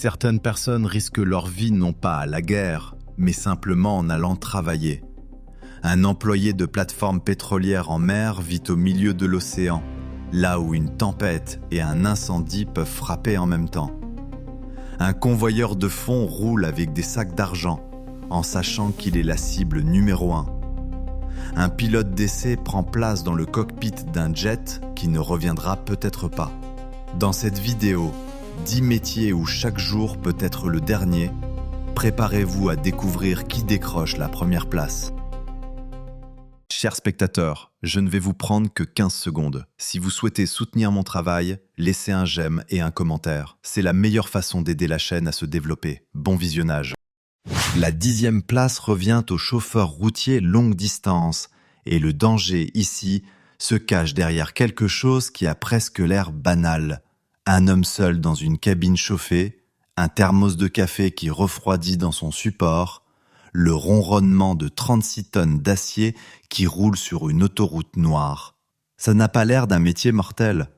Certaines personnes risquent leur vie non pas à la guerre, mais simplement en allant travailler. Un employé de plateforme pétrolière en mer vit au milieu de l'océan, là où une tempête et un incendie peuvent frapper en même temps. Un convoyeur de fonds roule avec des sacs d'argent, en sachant qu'il est la cible numéro 1. Un pilote d'essai prend place dans le cockpit d'un jet qui ne reviendra peut-être pas. Dans cette vidéo, 10 métiers où chaque jour peut être le dernier, préparez-vous à découvrir qui décroche la première place. Chers spectateurs, je ne vais vous prendre que 15 secondes. Si vous souhaitez soutenir mon travail, laissez un j'aime et un commentaire. C'est la meilleure façon d'aider la chaîne à se développer. Bon visionnage. La 10e place revient au chauffeur routier longue distance. Et le danger ici se cache derrière quelque chose qui a presque l'air banal. Un homme seul dans une cabine chauffée, un thermos de café qui refroidit dans son support, le ronronnement de 36 tonnes d'acier qui roule sur une autoroute noire. Ça n'a pas l'air d'un métier mortel.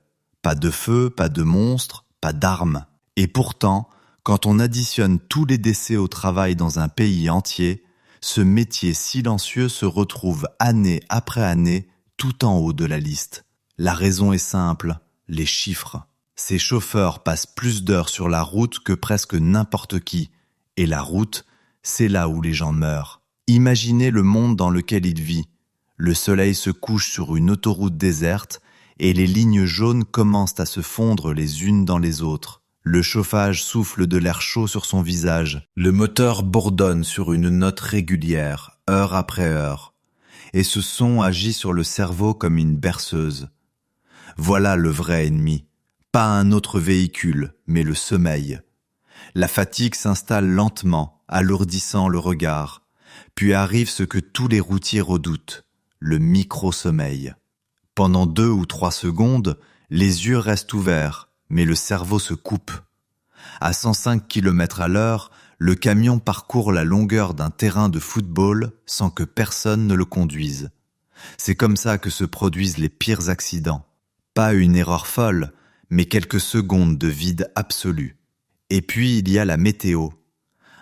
Pas de feu, pas de monstres, pas d'armes. Et pourtant, quand on additionne tous les décès au travail dans un pays entier, ce métier silencieux se retrouve année après année tout en haut de la liste. La raison est simple, les chiffres. Ces chauffeurs passent plus d'heures sur la route que presque n'importe qui. Et la route, c'est là où les gens meurent. Imaginez le monde dans lequel il vit. Le soleil se couche sur une autoroute déserte et les lignes jaunes commencent à se fondre les unes dans les autres. Le chauffage souffle de l'air chaud sur son visage. Le moteur bourdonne sur une note régulière, heure après heure. Et ce son agit sur le cerveau comme une berceuse. Voilà le vrai ennemi. Pas un autre véhicule, mais le sommeil. La fatigue s'installe lentement, alourdissant le regard. Puis arrive ce que tous les routiers redoutent, le micro-sommeil. Pendant 2 ou 3 secondes, les yeux restent ouverts, mais le cerveau se coupe. À 105 km/h, le camion parcourt la longueur d'un terrain de football sans que personne ne le conduise. C'est comme ça que se produisent les pires accidents. Pas une erreur folle, mais quelques secondes de vide absolu. Et puis il y a la météo.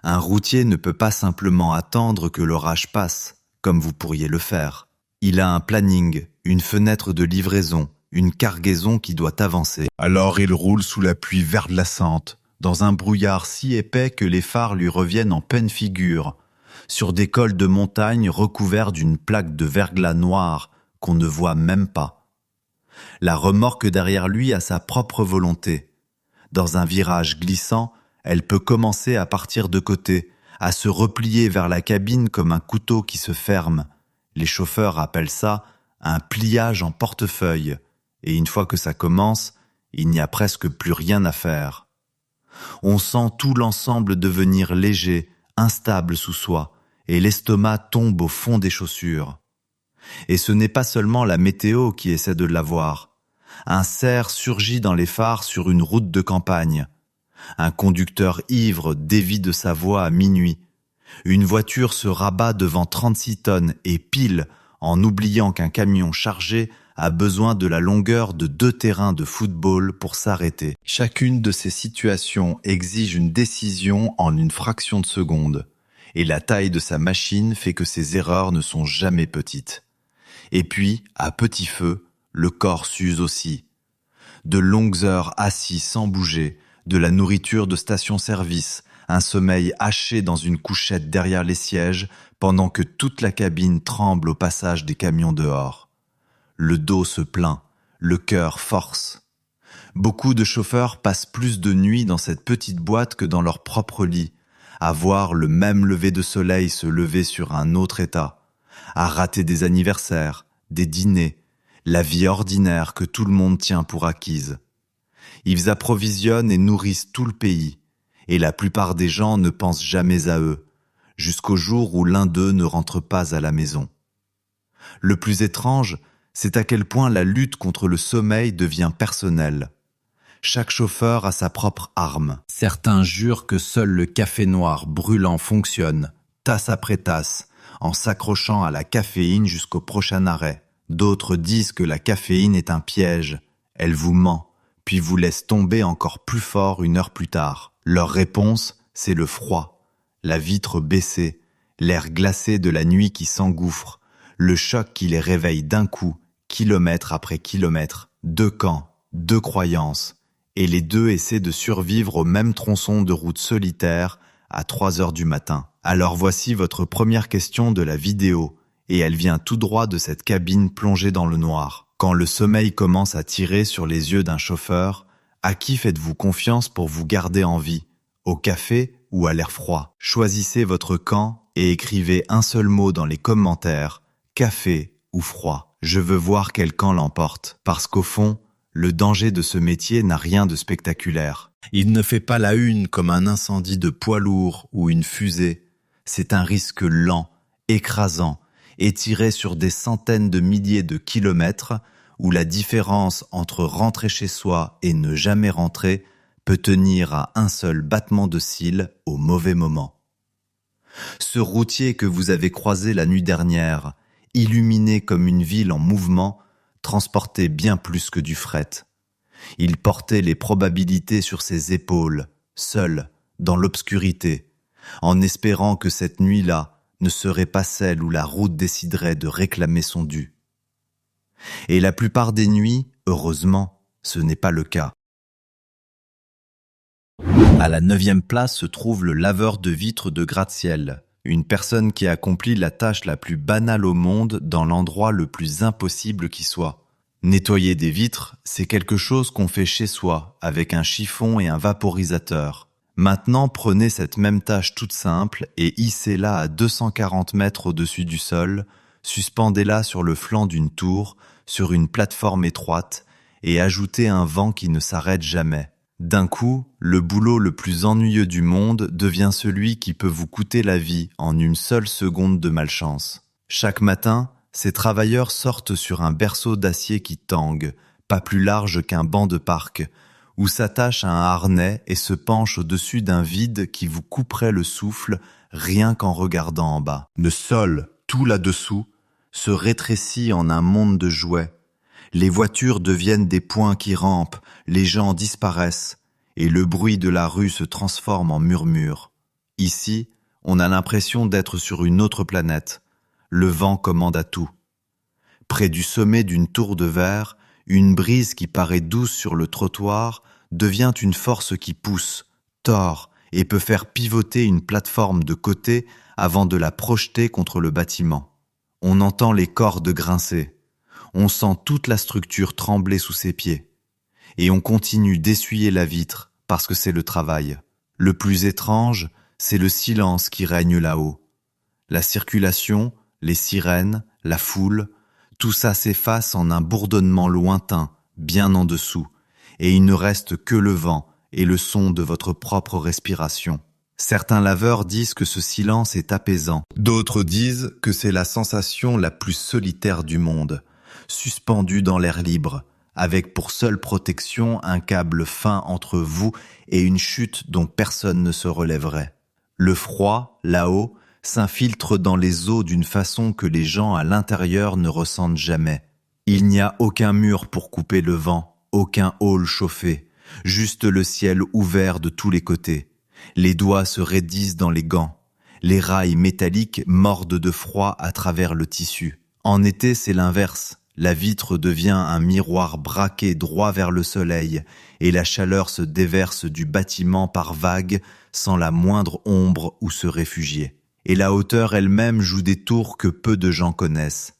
Un routier ne peut pas simplement attendre que l'orage passe, comme vous pourriez le faire. Il a un planning, une fenêtre de livraison, une cargaison qui doit avancer. Alors il roule sous la pluie verglaçante, dans un brouillard si épais que les phares lui reviennent en pleine figure, sur des cols de montagne recouverts d'une plaque de verglas noir qu'on ne voit même pas. La remorque derrière lui a sa propre volonté. Dans un virage glissant, elle peut commencer à partir de côté, à se replier vers la cabine comme un couteau qui se ferme. Les chauffeurs appellent ça un pliage en portefeuille. Et une fois que ça commence, il n'y a presque plus rien à faire. On sent tout l'ensemble devenir léger, instable sous soi, et l'estomac tombe au fond des chaussures. Et ce n'est pas seulement la météo qui essaie de l'avoir. Un cerf surgit dans les phares sur une route de campagne. Un conducteur ivre dévie de sa voie à minuit. Une voiture se rabat devant 36 tonnes et pile, en oubliant qu'un camion chargé a besoin de la longueur de 2 terrains de football pour s'arrêter. Chacune de ces situations exige une décision en une fraction de seconde. Et la taille de sa machine fait que ses erreurs ne sont jamais petites. Et puis, à petit feu, le corps s'use aussi. De longues heures assis sans bouger, de la nourriture de station-service, un sommeil haché dans une couchette derrière les sièges, pendant que toute la cabine tremble au passage des camions dehors. Le dos se plaint, le cœur force. Beaucoup de chauffeurs passent plus de nuits dans cette petite boîte que dans leur propre lit, à voir le même lever de soleil se lever sur un autre état, à rater des anniversaires, des dîners, la vie ordinaire que tout le monde tient pour acquise. Ils approvisionnent et nourrissent tout le pays, et la plupart des gens ne pensent jamais à eux, jusqu'au jour où l'un d'eux ne rentre pas à la maison. Le plus étrange, c'est à quel point la lutte contre le sommeil devient personnelle. Chaque chauffeur a sa propre arme. Certains jurent que seul le café noir brûlant fonctionne, tasse après tasse, en s'accrochant à la caféine jusqu'au prochain arrêt. D'autres disent que la caféine est un piège. Elle vous ment, puis vous laisse tomber encore plus fort une heure plus tard. Leur réponse, c'est le froid, la vitre baissée, l'air glacé de la nuit qui s'engouffre, le choc qui les réveille d'un coup, kilomètre après kilomètre, 2 camps, 2 croyances, et les deux essaient de survivre au même tronçon de route solitaire à 3 heures du matin. Alors voici votre première question de la vidéo, et elle vient tout droit de cette cabine plongée dans le noir. Quand le sommeil commence à tirer sur les yeux d'un chauffeur, à qui faites-vous confiance pour vous garder en vie? Au café ou à l'air froid? Choisissez votre camp et écrivez un seul mot dans les commentaires, café ou froid. Je veux voir quel camp l'emporte, parce qu'au fond, le danger de ce métier n'a rien de spectaculaire. Il ne fait pas la une comme un incendie de poids lourd ou une fusée. C'est un risque lent, écrasant, étiré sur des centaines de milliers de kilomètres, où la différence entre rentrer chez soi et ne jamais rentrer peut tenir à un seul battement de cils au mauvais moment. Ce routier que vous avez croisé la nuit dernière, illuminé comme une ville en mouvement, transportait bien plus que du fret. Il portait les probabilités sur ses épaules, seul, dans l'obscurité, en espérant que cette nuit-là ne serait pas celle où la route déciderait de réclamer son dû. Et la plupart des nuits, heureusement, ce n'est pas le cas. À la 9e place se trouve le laveur de vitres de gratte-ciel, une personne qui accomplit la tâche la plus banale au monde dans l'endroit le plus impossible qui soit. Nettoyer des vitres, c'est quelque chose qu'on fait chez soi, avec un chiffon et un vaporisateur. Maintenant, prenez cette même tâche toute simple et hissez-la à 240 mètres au-dessus du sol, suspendez-la sur le flanc d'une tour, sur une plateforme étroite, et ajoutez un vent qui ne s'arrête jamais. D'un coup, le boulot le plus ennuyeux du monde devient celui qui peut vous coûter la vie en une seule seconde de malchance. Chaque matin, ces travailleurs sortent sur un berceau d'acier qui tangue, pas plus large qu'un banc de parc, où s'attachent à un harnais et se penchent au-dessus d'un vide qui vous couperait le souffle rien qu'en regardant en bas. Le sol, tout là-dessous, se rétrécit en un monde de jouets. Les voitures deviennent des points qui rampent, les gens disparaissent, et le bruit de la rue se transforme en murmure. Ici, on a l'impression d'être sur une autre planète. Le vent commande à tout. Près du sommet d'une tour de verre, une brise qui paraît douce sur le trottoir devient une force qui pousse, tord et peut faire pivoter une plateforme de côté avant de la projeter contre le bâtiment. On entend les cordes grincer. On sent toute la structure trembler sous ses pieds. Et on continue d'essuyer la vitre parce que c'est le travail. Le plus étrange, c'est le silence qui règne là-haut. La circulation, les sirènes, la foule, tout ça s'efface en un bourdonnement lointain, bien en dessous, et il ne reste que le vent et le son de votre propre respiration. Certains laveurs disent que ce silence est apaisant. D'autres disent que c'est la sensation la plus solitaire du monde, suspendu dans l'air libre, avec pour seule protection un câble fin entre vous et une chute dont personne ne se relèverait. Le froid, là-haut, s'infiltre dans les eaux d'une façon que les gens à l'intérieur ne ressentent jamais. Il n'y a aucun mur pour couper le vent, aucun hall chauffé, juste le ciel ouvert de tous les côtés. Les doigts se raidissent dans les gants. Les rails métalliques mordent de froid à travers le tissu. En été, c'est l'inverse. La vitre devient un miroir braqué droit vers le soleil et la chaleur se déverse du bâtiment par vagues sans la moindre ombre où se réfugier. Et la hauteur elle-même joue des tours que peu de gens connaissent.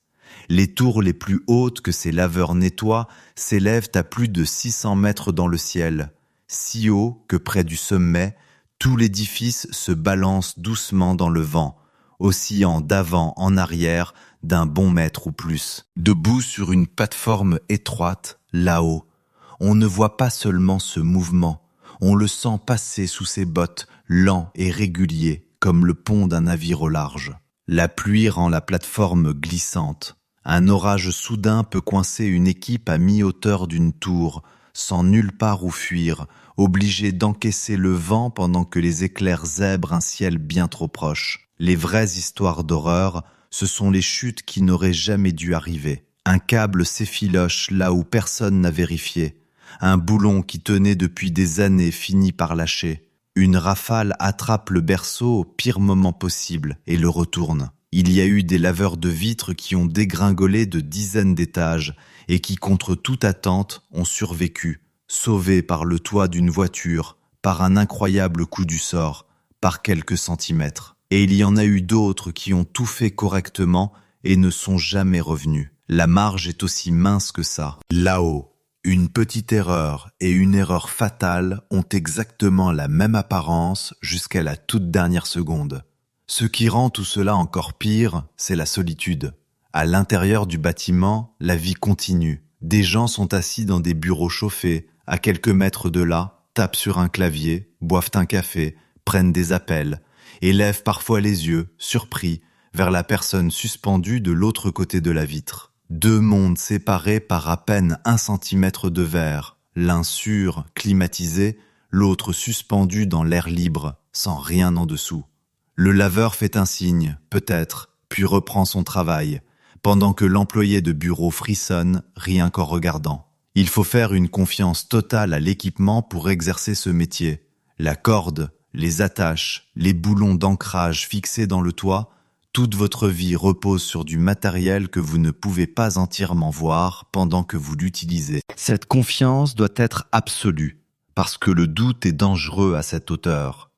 Les tours les plus hautes que ces laveurs nettoient s'élèvent à plus de 600 mètres dans le ciel, si haut que près du sommet, tout l'édifice se balance doucement dans le vent, oscillant d'avant en arrière d'un bon mètre ou plus. Debout sur une plateforme étroite, là-haut, on ne voit pas seulement ce mouvement, on le sent passer sous ses bottes, lent et régulier, comme le pont d'un navire au large. La pluie rend la plateforme glissante. Un orage soudain peut coincer une équipe à mi-hauteur d'une tour, sans nulle part où fuir, obligée d'encaisser le vent pendant que les éclairs zèbrent un ciel bien trop proche. Les vraies histoires d'horreur, ce sont les chutes qui n'auraient jamais dû arriver. Un câble s'effiloche là où personne n'a vérifié. Un boulon qui tenait depuis des années finit par lâcher. Une rafale attrape le berceau au pire moment possible et le retourne. Il y a eu des laveurs de vitres qui ont dégringolé de dizaines d'étages et qui, contre toute attente, ont survécu, sauvés par le toit d'une voiture, par un incroyable coup du sort, par quelques centimètres. Et il y en a eu d'autres qui ont tout fait correctement et ne sont jamais revenus. La marge est aussi mince que ça. Là-haut, une petite erreur et une erreur fatale ont exactement la même apparence jusqu'à la toute dernière seconde. Ce qui rend tout cela encore pire, c'est la solitude. À l'intérieur du bâtiment, la vie continue. Des gens sont assis dans des bureaux chauffés, à quelques mètres de là, tapent sur un clavier, boivent un café, prennent des appels, et lèvent parfois les yeux, surpris, vers la personne suspendue de l'autre côté de la vitre. Deux mondes séparés par à peine 1 centimètre de verre, l'un sûr, climatisé, l'autre suspendu dans l'air libre, sans rien en dessous. Le laveur fait un signe, peut-être, puis reprend son travail, pendant que l'employé de bureau frissonne, rien qu'en regardant. Il faut faire une confiance totale à l'équipement pour exercer ce métier. La corde, les attaches, les boulons d'ancrage fixés dans le toit, toute votre vie repose sur du matériel que vous ne pouvez pas entièrement voir pendant que vous l'utilisez. Cette confiance doit être absolue, parce que le doute est dangereux à cette hauteur.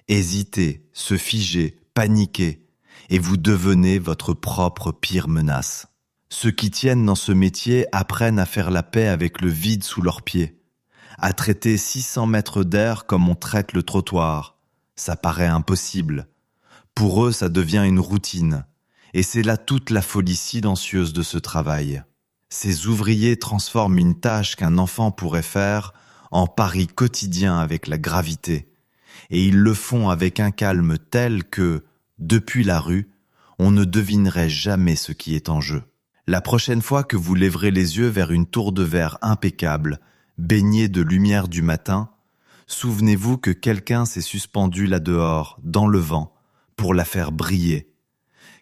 Hésitez, se figer, paniquer, et vous devenez votre propre pire menace. Ceux qui tiennent dans ce métier apprennent à faire la paix avec le vide sous leurs pieds, à traiter 600 mètres d'air comme on traite le trottoir. Ça paraît impossible. Pour eux, ça devient une routine, et c'est là toute la folie silencieuse de ce travail. Ces ouvriers transforment une tâche qu'un enfant pourrait faire en pari quotidien avec la gravité, et ils le font avec un calme tel que, depuis la rue, on ne devinerait jamais ce qui est en jeu. La prochaine fois que vous lèverez les yeux vers une tour de verre impeccable, baignée de lumière du matin, souvenez-vous que quelqu'un s'est suspendu là-dehors, dans le vent, pour la faire briller.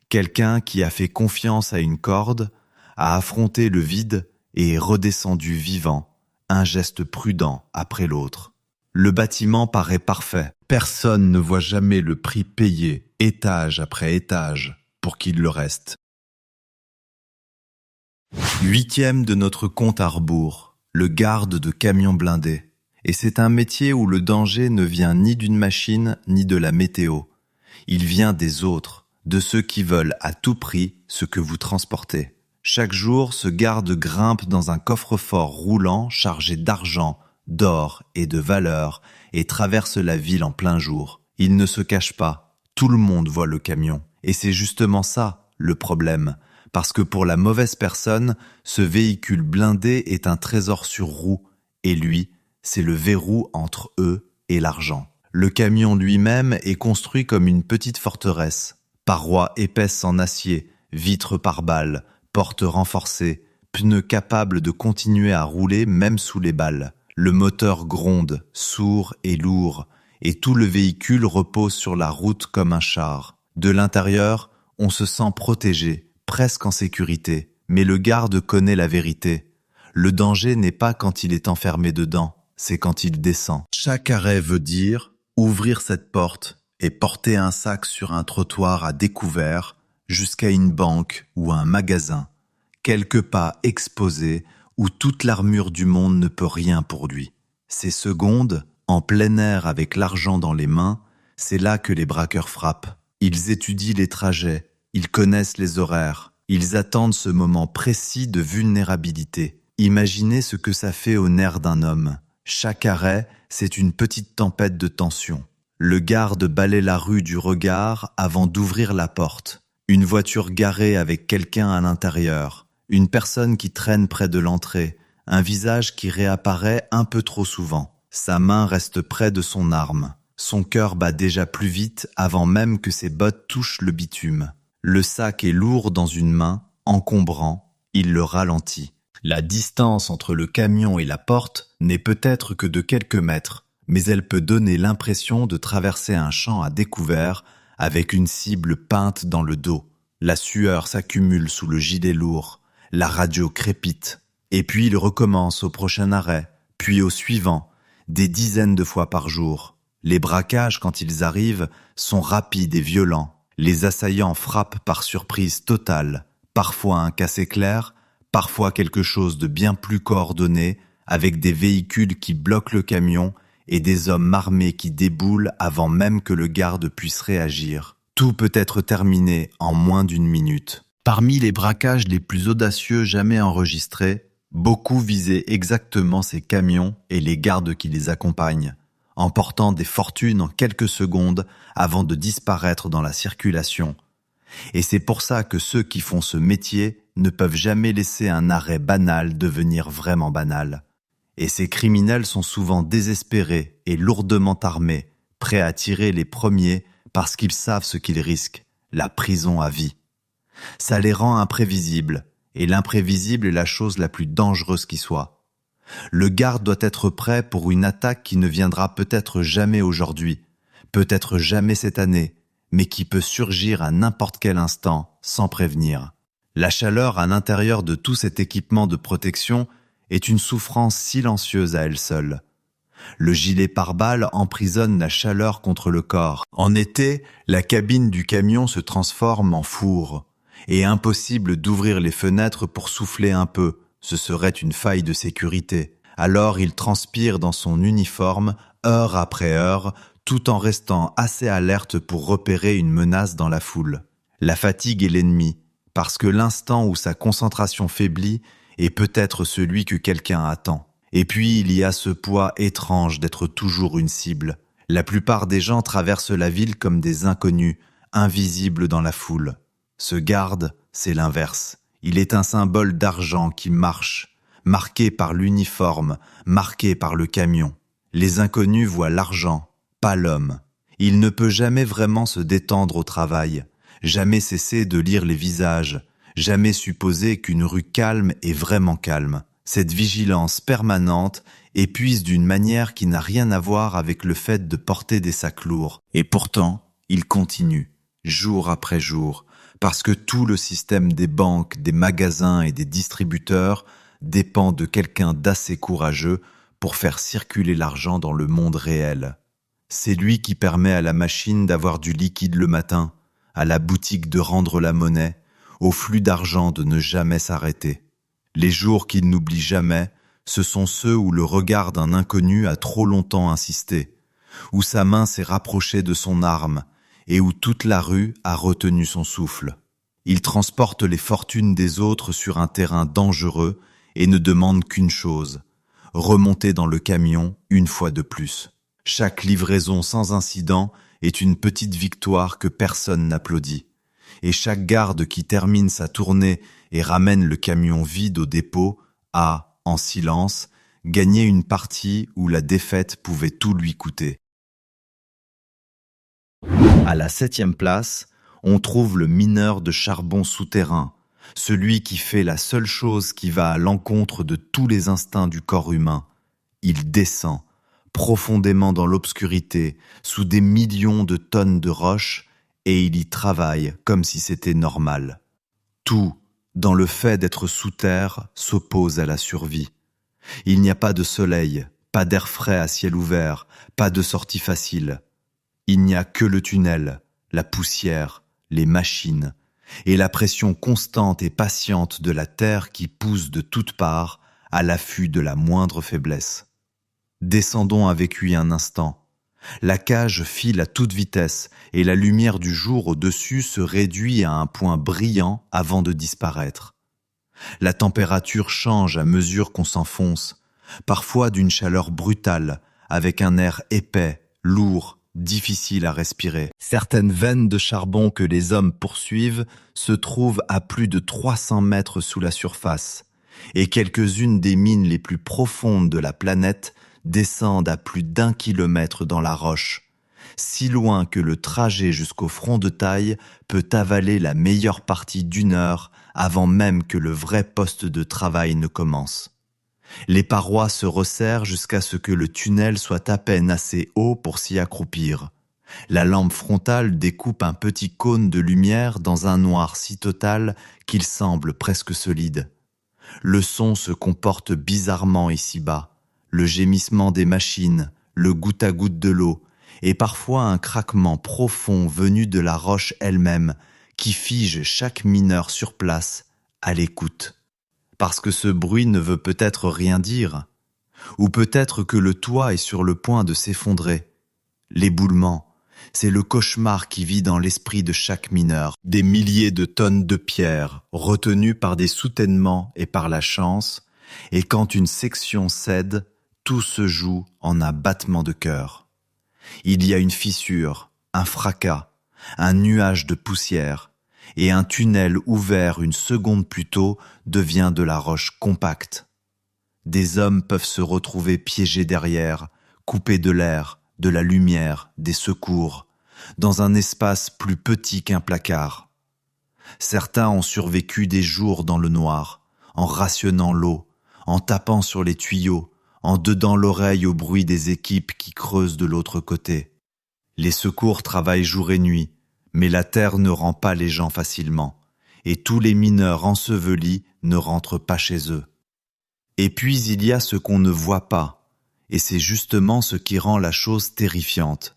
Quelqu'un qui a fait confiance à une corde, a affronté le vide et est redescendu vivant, un geste prudent après l'autre. Le bâtiment paraît parfait. Personne ne voit jamais le prix payé, étage après étage, pour qu'il le reste. 8e de notre compte à rebours, le garde de camion blindé. Et c'est un métier où le danger ne vient ni d'une machine ni de la météo. Il vient des autres, de ceux qui veulent à tout prix ce que vous transportez. Chaque jour, ce garde grimpe dans un coffre-fort roulant chargé d'argent, d'or et de valeurs et traverse la ville en plein jour. Il ne se cache pas, tout le monde voit le camion. Et c'est justement ça, le problème. Parce que pour la mauvaise personne, ce véhicule blindé est un trésor sur roue, et lui, c'est le verrou entre eux et l'argent. Le camion lui-même est construit comme une petite forteresse. Parois épaisses en acier, vitres par balles, portes renforcées, pneus capables de continuer à rouler même sous les balles. Le moteur gronde, sourd et lourd, et tout le véhicule repose sur la route comme un char. De l'intérieur, on se sent protégé, presque en sécurité, mais le garde connaît la vérité. Le danger n'est pas quand il est enfermé dedans, c'est quand il descend. Chaque arrêt veut dire ouvrir cette porte et porter un sac sur un trottoir à découvert jusqu'à une banque ou un magasin, quelques pas exposés où toute l'armure du monde ne peut rien pour lui. Ces secondes, en plein air avec l'argent dans les mains, c'est là que les braqueurs frappent. Ils étudient les trajets, ils connaissent les horaires, ils attendent ce moment précis de vulnérabilité. Imaginez ce que ça fait aux nerfs d'un homme. Chaque arrêt, c'est une petite tempête de tension. Le garde balaie la rue du regard avant d'ouvrir la porte. Une voiture garée avec quelqu'un à l'intérieur. Une personne qui traîne près de l'entrée. Un visage qui réapparaît un peu trop souvent. Sa main reste près de son arme. Son cœur bat déjà plus vite avant même que ses bottes touchent le bitume. Le sac est lourd dans une main, encombrant. Il le ralentit. La distance entre le camion et la porte n'est peut-être que de quelques mètres, mais elle peut donner l'impression de traverser un champ à découvert avec une cible peinte dans le dos. La sueur s'accumule sous le gilet lourd, la radio crépite, et puis il recommence au prochain arrêt, puis au suivant, des dizaines de fois par jour. Les braquages, quand ils arrivent, sont rapides et violents. Les assaillants frappent par surprise totale, parfois un casse-éclair, parfois quelque chose de bien plus coordonné, avec des véhicules qui bloquent le camion et des hommes armés qui déboulent avant même que le garde puisse réagir. Tout peut être terminé en moins d'une minute. Parmi les braquages les plus audacieux jamais enregistrés, beaucoup visaient exactement ces camions et les gardes qui les accompagnent, emportant des fortunes en quelques secondes avant de disparaître dans la circulation. Et c'est pour ça que ceux qui font ce métier ne peuvent jamais laisser un arrêt banal devenir vraiment banal. Et ces criminels sont souvent désespérés et lourdement armés, prêts à tirer les premiers parce qu'ils savent ce qu'ils risquent, la prison à vie. Ça les rend imprévisibles, et l'imprévisible est la chose la plus dangereuse qui soit. Le garde doit être prêt pour une attaque qui ne viendra peut-être jamais aujourd'hui, peut-être jamais cette année, mais qui peut surgir à n'importe quel instant, sans prévenir. La chaleur à l'intérieur de tout cet équipement de protection est une souffrance silencieuse à elle seule. Le gilet pare-balles emprisonne la chaleur contre le corps. En été, la cabine du camion se transforme en four, et impossible d'ouvrir les fenêtres pour souffler un peu, ce serait une faille de sécurité. Alors il transpire dans son uniforme, heure après heure, tout en restant assez alerte pour repérer une menace dans la foule. La fatigue est l'ennemi, parce que l'instant où sa concentration faiblit est peut-être celui que quelqu'un attend. Et puis il y a ce poids étrange d'être toujours une cible. La plupart des gens traversent la ville comme des inconnus, invisibles dans la foule. Ce garde, c'est l'inverse. Il est un symbole d'argent qui marche, marqué par l'uniforme, marqué par le camion. Les inconnus voient l'argent, pas l'homme. Il ne peut jamais vraiment se détendre au travail, jamais cesser de lire les visages, jamais supposer qu'une rue calme est vraiment calme. Cette vigilance permanente épuise d'une manière qui n'a rien à voir avec le fait de porter des sacs lourds. Et pourtant, il continue, jour après jour, parce que tout le système des banques, des magasins et des distributeurs dépend de quelqu'un d'assez courageux pour faire circuler l'argent dans le monde réel. C'est lui qui permet à la machine d'avoir du liquide le matin, à la boutique de rendre la monnaie, au flux d'argent de ne jamais s'arrêter. Les jours qu'il n'oublie jamais, ce sont ceux où le regard d'un inconnu a trop longtemps insisté, où sa main s'est rapprochée de son arme et où toute la rue a retenu son souffle. Il transporte les fortunes des autres sur un terrain dangereux et ne demande qu'une chose, remonter dans le camion une fois de plus. Chaque livraison sans incident est une petite victoire que personne n'applaudit. Et chaque garde qui termine sa tournée et ramène le camion vide au dépôt a, en silence, gagné une partie où la défaite pouvait tout lui coûter. À la 7e place, on trouve le mineur de charbon souterrain, celui qui fait la seule chose qui va à l'encontre de tous les instincts du corps humain. Il descend, profondément dans l'obscurité, sous des millions de tonnes de roches, et il y travaille comme si c'était normal. Tout, dans le fait d'être sous terre, s'oppose à la survie. Il n'y a pas de soleil, pas d'air frais à ciel ouvert, pas de sortie facile. Il n'y a que le tunnel, la poussière, les machines, et la pression constante et patiente de la terre qui pousse de toutes parts à l'affût de la moindre faiblesse. Descendons avec lui un instant. La cage file à toute vitesse et la lumière du jour au-dessus se réduit à un point brillant avant de disparaître. La température change à mesure qu'on s'enfonce, parfois d'une chaleur brutale, avec un air épais, lourd, difficile à respirer. Certaines veines de charbon que les hommes poursuivent se trouvent à plus de 300 mètres sous la surface, et quelques-unes des mines les plus profondes de la planète descendent à plus d'1 kilomètre dans la roche, si loin que le trajet jusqu'au front de taille peut avaler la meilleure partie d'1 heure avant même que le vrai poste de travail ne commence. Les parois se resserrent jusqu'à ce que le tunnel soit à peine assez haut pour s'y accroupir. La lampe frontale découpe un petit cône de lumière dans un noir si total qu'il semble presque solide. Le son se comporte bizarrement ici-bas, le gémissement des machines, le goutte à goutte de l'eau, et parfois un craquement profond venu de la roche elle-même qui fige chaque mineur sur place à l'écoute. Parce que ce bruit ne veut peut-être rien dire, ou peut-être que le toit est sur le point de s'effondrer. L'éboulement, c'est le cauchemar qui vit dans l'esprit de chaque mineur. Des milliers de tonnes de pierres, retenues par des soutènements et par la chance, et quand une section cède, tout se joue en un battement de cœur. Il y a une fissure, un fracas, un nuage de poussière, et un tunnel ouvert une seconde plus tôt devient de la roche compacte. Des hommes peuvent se retrouver piégés derrière, coupés de l'air, de la lumière, des secours, dans un espace plus petit qu'un placard. Certains ont survécu des jours dans le noir, en rationnant l'eau, en tapant sur les tuyaux, en dedans l'oreille au bruit des équipes qui creusent de l'autre côté. Les secours travaillent jour et nuit, mais la terre ne rend pas les gens facilement, et tous les mineurs ensevelis ne rentrent pas chez eux. Et puis il y a ce qu'on ne voit pas, et c'est justement ce qui rend la chose terrifiante.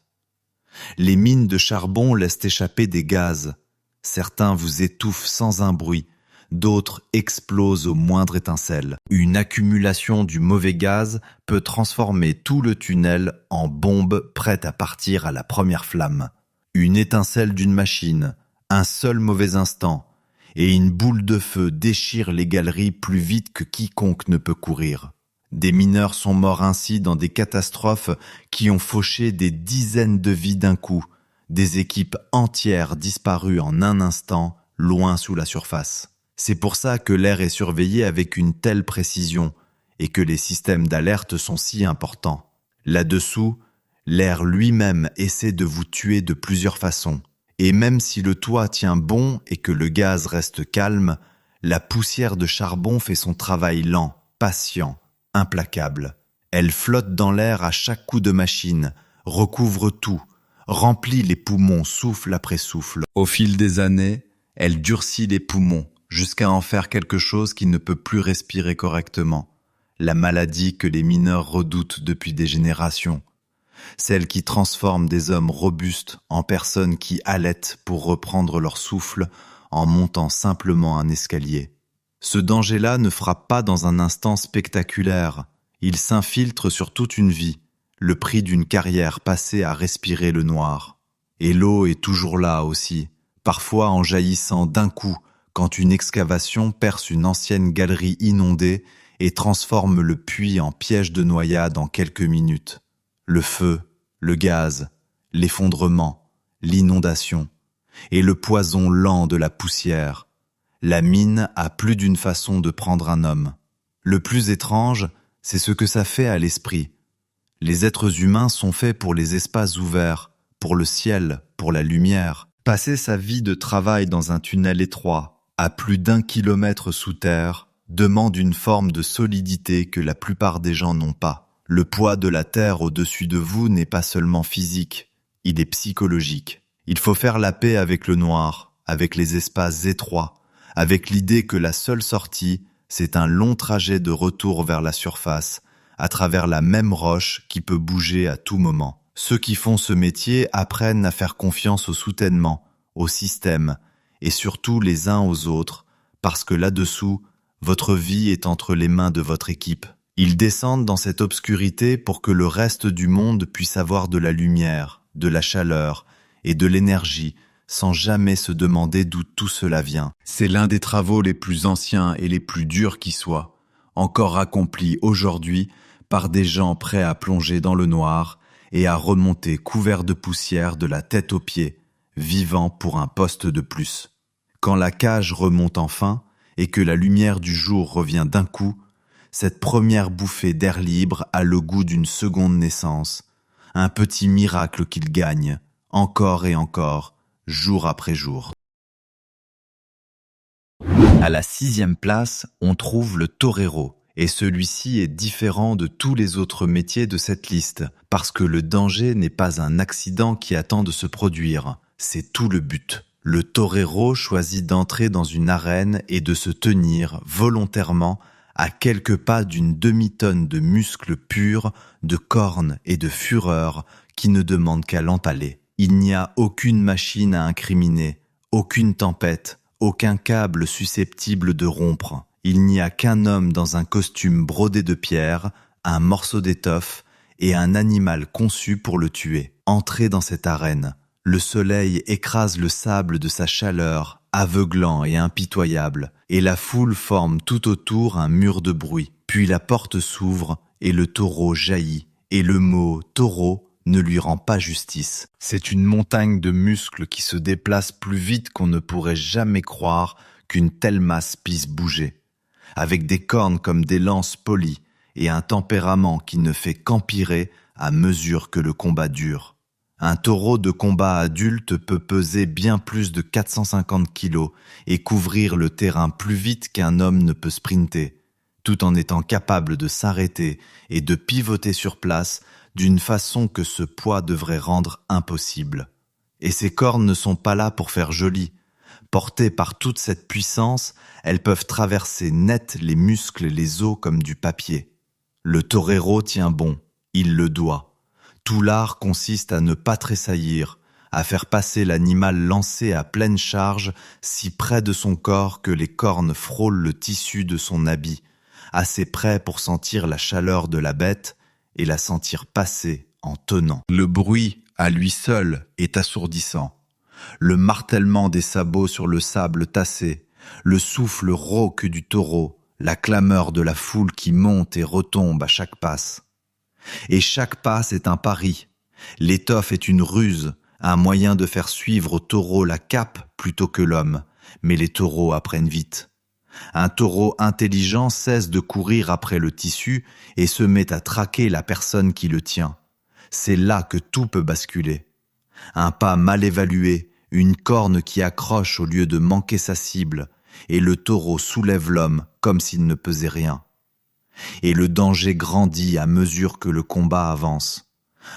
Les mines de charbon laissent échapper des gaz. Certains vous étouffent sans un bruit, d'autres explosent au moindre étincelle. Une accumulation du mauvais gaz peut transformer tout le tunnel en bombe prête à partir à la première flamme. Une étincelle d'une machine, un seul mauvais instant, et une boule de feu déchire les galeries plus vite que quiconque ne peut courir. Des mineurs sont morts ainsi dans des catastrophes qui ont fauché des dizaines de vies d'un coup, des équipes entières disparues en un instant, loin sous la surface. C'est pour ça que l'air est surveillé avec une telle précision et que les systèmes d'alerte sont si importants. Là-dessous, l'air lui-même essaie de vous tuer de plusieurs façons. Et même si le toit tient bon et que le gaz reste calme, la poussière de charbon fait son travail lent, patient, implacable. Elle flotte dans l'air à chaque coup de machine, recouvre tout, remplit les poumons souffle après souffle. Au fil des années, elle durcit les poumons, jusqu'à en faire quelque chose qui ne peut plus respirer correctement. La maladie que les mineurs redoutent depuis des générations. Celle qui transforme des hommes robustes en personnes qui halètent pour reprendre leur souffle en montant simplement un escalier. Ce danger-là ne frappe pas dans un instant spectaculaire. Il s'infiltre sur toute une vie, le prix d'une carrière passée à respirer le noir. Et l'eau est toujours là aussi, parfois en jaillissant d'un coup, quand une excavation perce une ancienne galerie inondée et transforme le puits en piège de noyade en quelques minutes. Le feu, le gaz, l'effondrement, l'inondation et le poison lent de la poussière. La mine a plus d'une façon de prendre un homme. Le plus étrange, c'est ce que ça fait à l'esprit. Les êtres humains sont faits pour les espaces ouverts, pour le ciel, pour la lumière. Passer sa vie de travail dans un tunnel étroit, à plus d'1 kilomètre sous terre, demande une forme de solidité que la plupart des gens n'ont pas. Le poids de la terre au-dessus de vous n'est pas seulement physique, il est psychologique. Il faut faire la paix avec le noir, avec les espaces étroits, avec l'idée que la seule sortie, c'est un long trajet de retour vers la surface, à travers la même roche qui peut bouger à tout moment. Ceux qui font ce métier apprennent à faire confiance au soutènement, au système, et surtout les uns aux autres, parce que là-dessous, votre vie est entre les mains de votre équipe. Ils descendent dans cette obscurité pour que le reste du monde puisse avoir de la lumière, de la chaleur et de l'énergie, sans jamais se demander d'où tout cela vient. C'est l'un des travaux les plus anciens et les plus durs qui soient, encore accompli aujourd'hui par des gens prêts à plonger dans le noir et à remonter couverts de poussière de la tête aux pieds, vivants pour un poste de plus. Quand la cage remonte enfin et que la lumière du jour revient d'un coup, cette première bouffée d'air libre a le goût d'une seconde naissance, un petit miracle qu'il gagne, encore et encore, jour après jour. À la 6e place, on trouve le torero, et celui-ci est différent de tous les autres métiers de cette liste, parce que le danger n'est pas un accident qui attend de se produire, c'est tout le but. Le torero choisit d'entrer dans une arène et de se tenir volontairement à quelques pas d'une demi-tonne de muscles purs, de cornes et de fureur qui ne demande qu'à l'empaler. Il n'y a aucune machine à incriminer, aucune tempête, aucun câble susceptible de rompre. Il n'y a qu'un homme dans un costume brodé de pierre, un morceau d'étoffe et un animal conçu pour le tuer. Entrez dans cette arène. Le soleil écrase le sable de sa chaleur, aveuglant et impitoyable, et la foule forme tout autour un mur de bruit. Puis la porte s'ouvre et le taureau jaillit, et le mot « taureau » ne lui rend pas justice. C'est une montagne de muscles qui se déplace plus vite qu'on ne pourrait jamais croire qu'une telle masse puisse bouger. Avec des cornes comme des lances polies et un tempérament qui ne fait qu'empirer à mesure que le combat dure. Un taureau de combat adulte peut peser bien plus de 450 kilos et couvrir le terrain plus vite qu'un homme ne peut sprinter, tout en étant capable de s'arrêter et de pivoter sur place d'une façon que ce poids devrait rendre impossible. Et ces cornes ne sont pas là pour faire joli. Portées par toute cette puissance, elles peuvent traverser net les muscles et les os comme du papier. Le torero tient bon, il le doit. Tout l'art consiste à ne pas tressaillir, à faire passer l'animal lancé à pleine charge si près de son corps que les cornes frôlent le tissu de son habit, assez près pour sentir la chaleur de la bête et la sentir passer en tenant. Le bruit, à lui seul, est assourdissant. Le martèlement des sabots sur le sable tassé, le souffle rauque du taureau, la clameur de la foule qui monte et retombe à chaque passe. Et chaque passe est un pari. L'étoffe est une ruse, un moyen de faire suivre au taureau la cape plutôt que l'homme, mais les taureaux apprennent vite. Un taureau intelligent cesse de courir après le tissu et se met à traquer la personne qui le tient. C'est là que tout peut basculer. Un pas mal évalué, une corne qui accroche au lieu de manquer sa cible, et le taureau soulève l'homme comme s'il ne pesait rien. Et le danger grandit à mesure que le combat avance.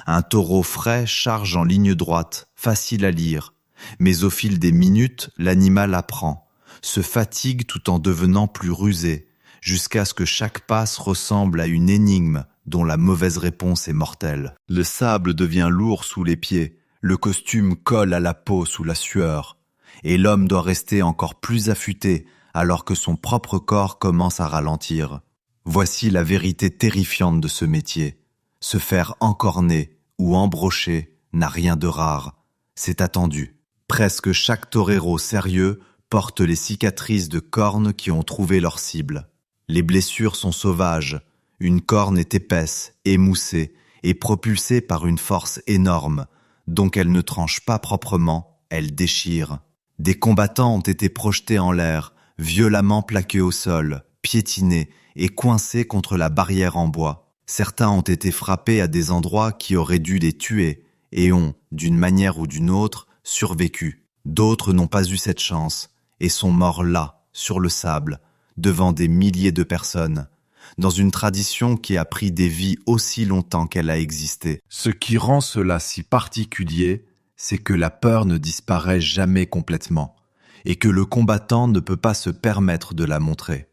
Un taureau frais charge en ligne droite, facile à lire, mais au fil des minutes, l'animal apprend, se fatigue tout en devenant plus rusé, jusqu'à ce que chaque passe ressemble à une énigme dont la mauvaise réponse est mortelle. Le sable devient lourd sous les pieds, le costume colle à la peau sous la sueur, et l'homme doit rester encore plus affûté alors que son propre corps commence à ralentir. Voici la vérité terrifiante de ce métier. Se faire encorner ou embrocher n'a rien de rare. C'est attendu. Presque chaque torero sérieux porte les cicatrices de cornes qui ont trouvé leur cible. Les blessures sont sauvages. Une corne est épaisse, émoussée et propulsée par une force énorme, donc elle ne tranche pas proprement, elle déchire. Des combattants ont été projetés en l'air, violemment plaqués au sol, piétinés et coincés contre la barrière en bois. Certains ont été frappés à des endroits qui auraient dû les tuer et ont, d'une manière ou d'une autre, survécu. D'autres n'ont pas eu cette chance et sont morts là, sur le sable, devant des milliers de personnes, dans une tradition qui a pris des vies aussi longtemps qu'elle a existé. Ce qui rend cela si particulier, c'est que la peur ne disparaît jamais complètement, et que le combattant ne peut pas se permettre de la montrer.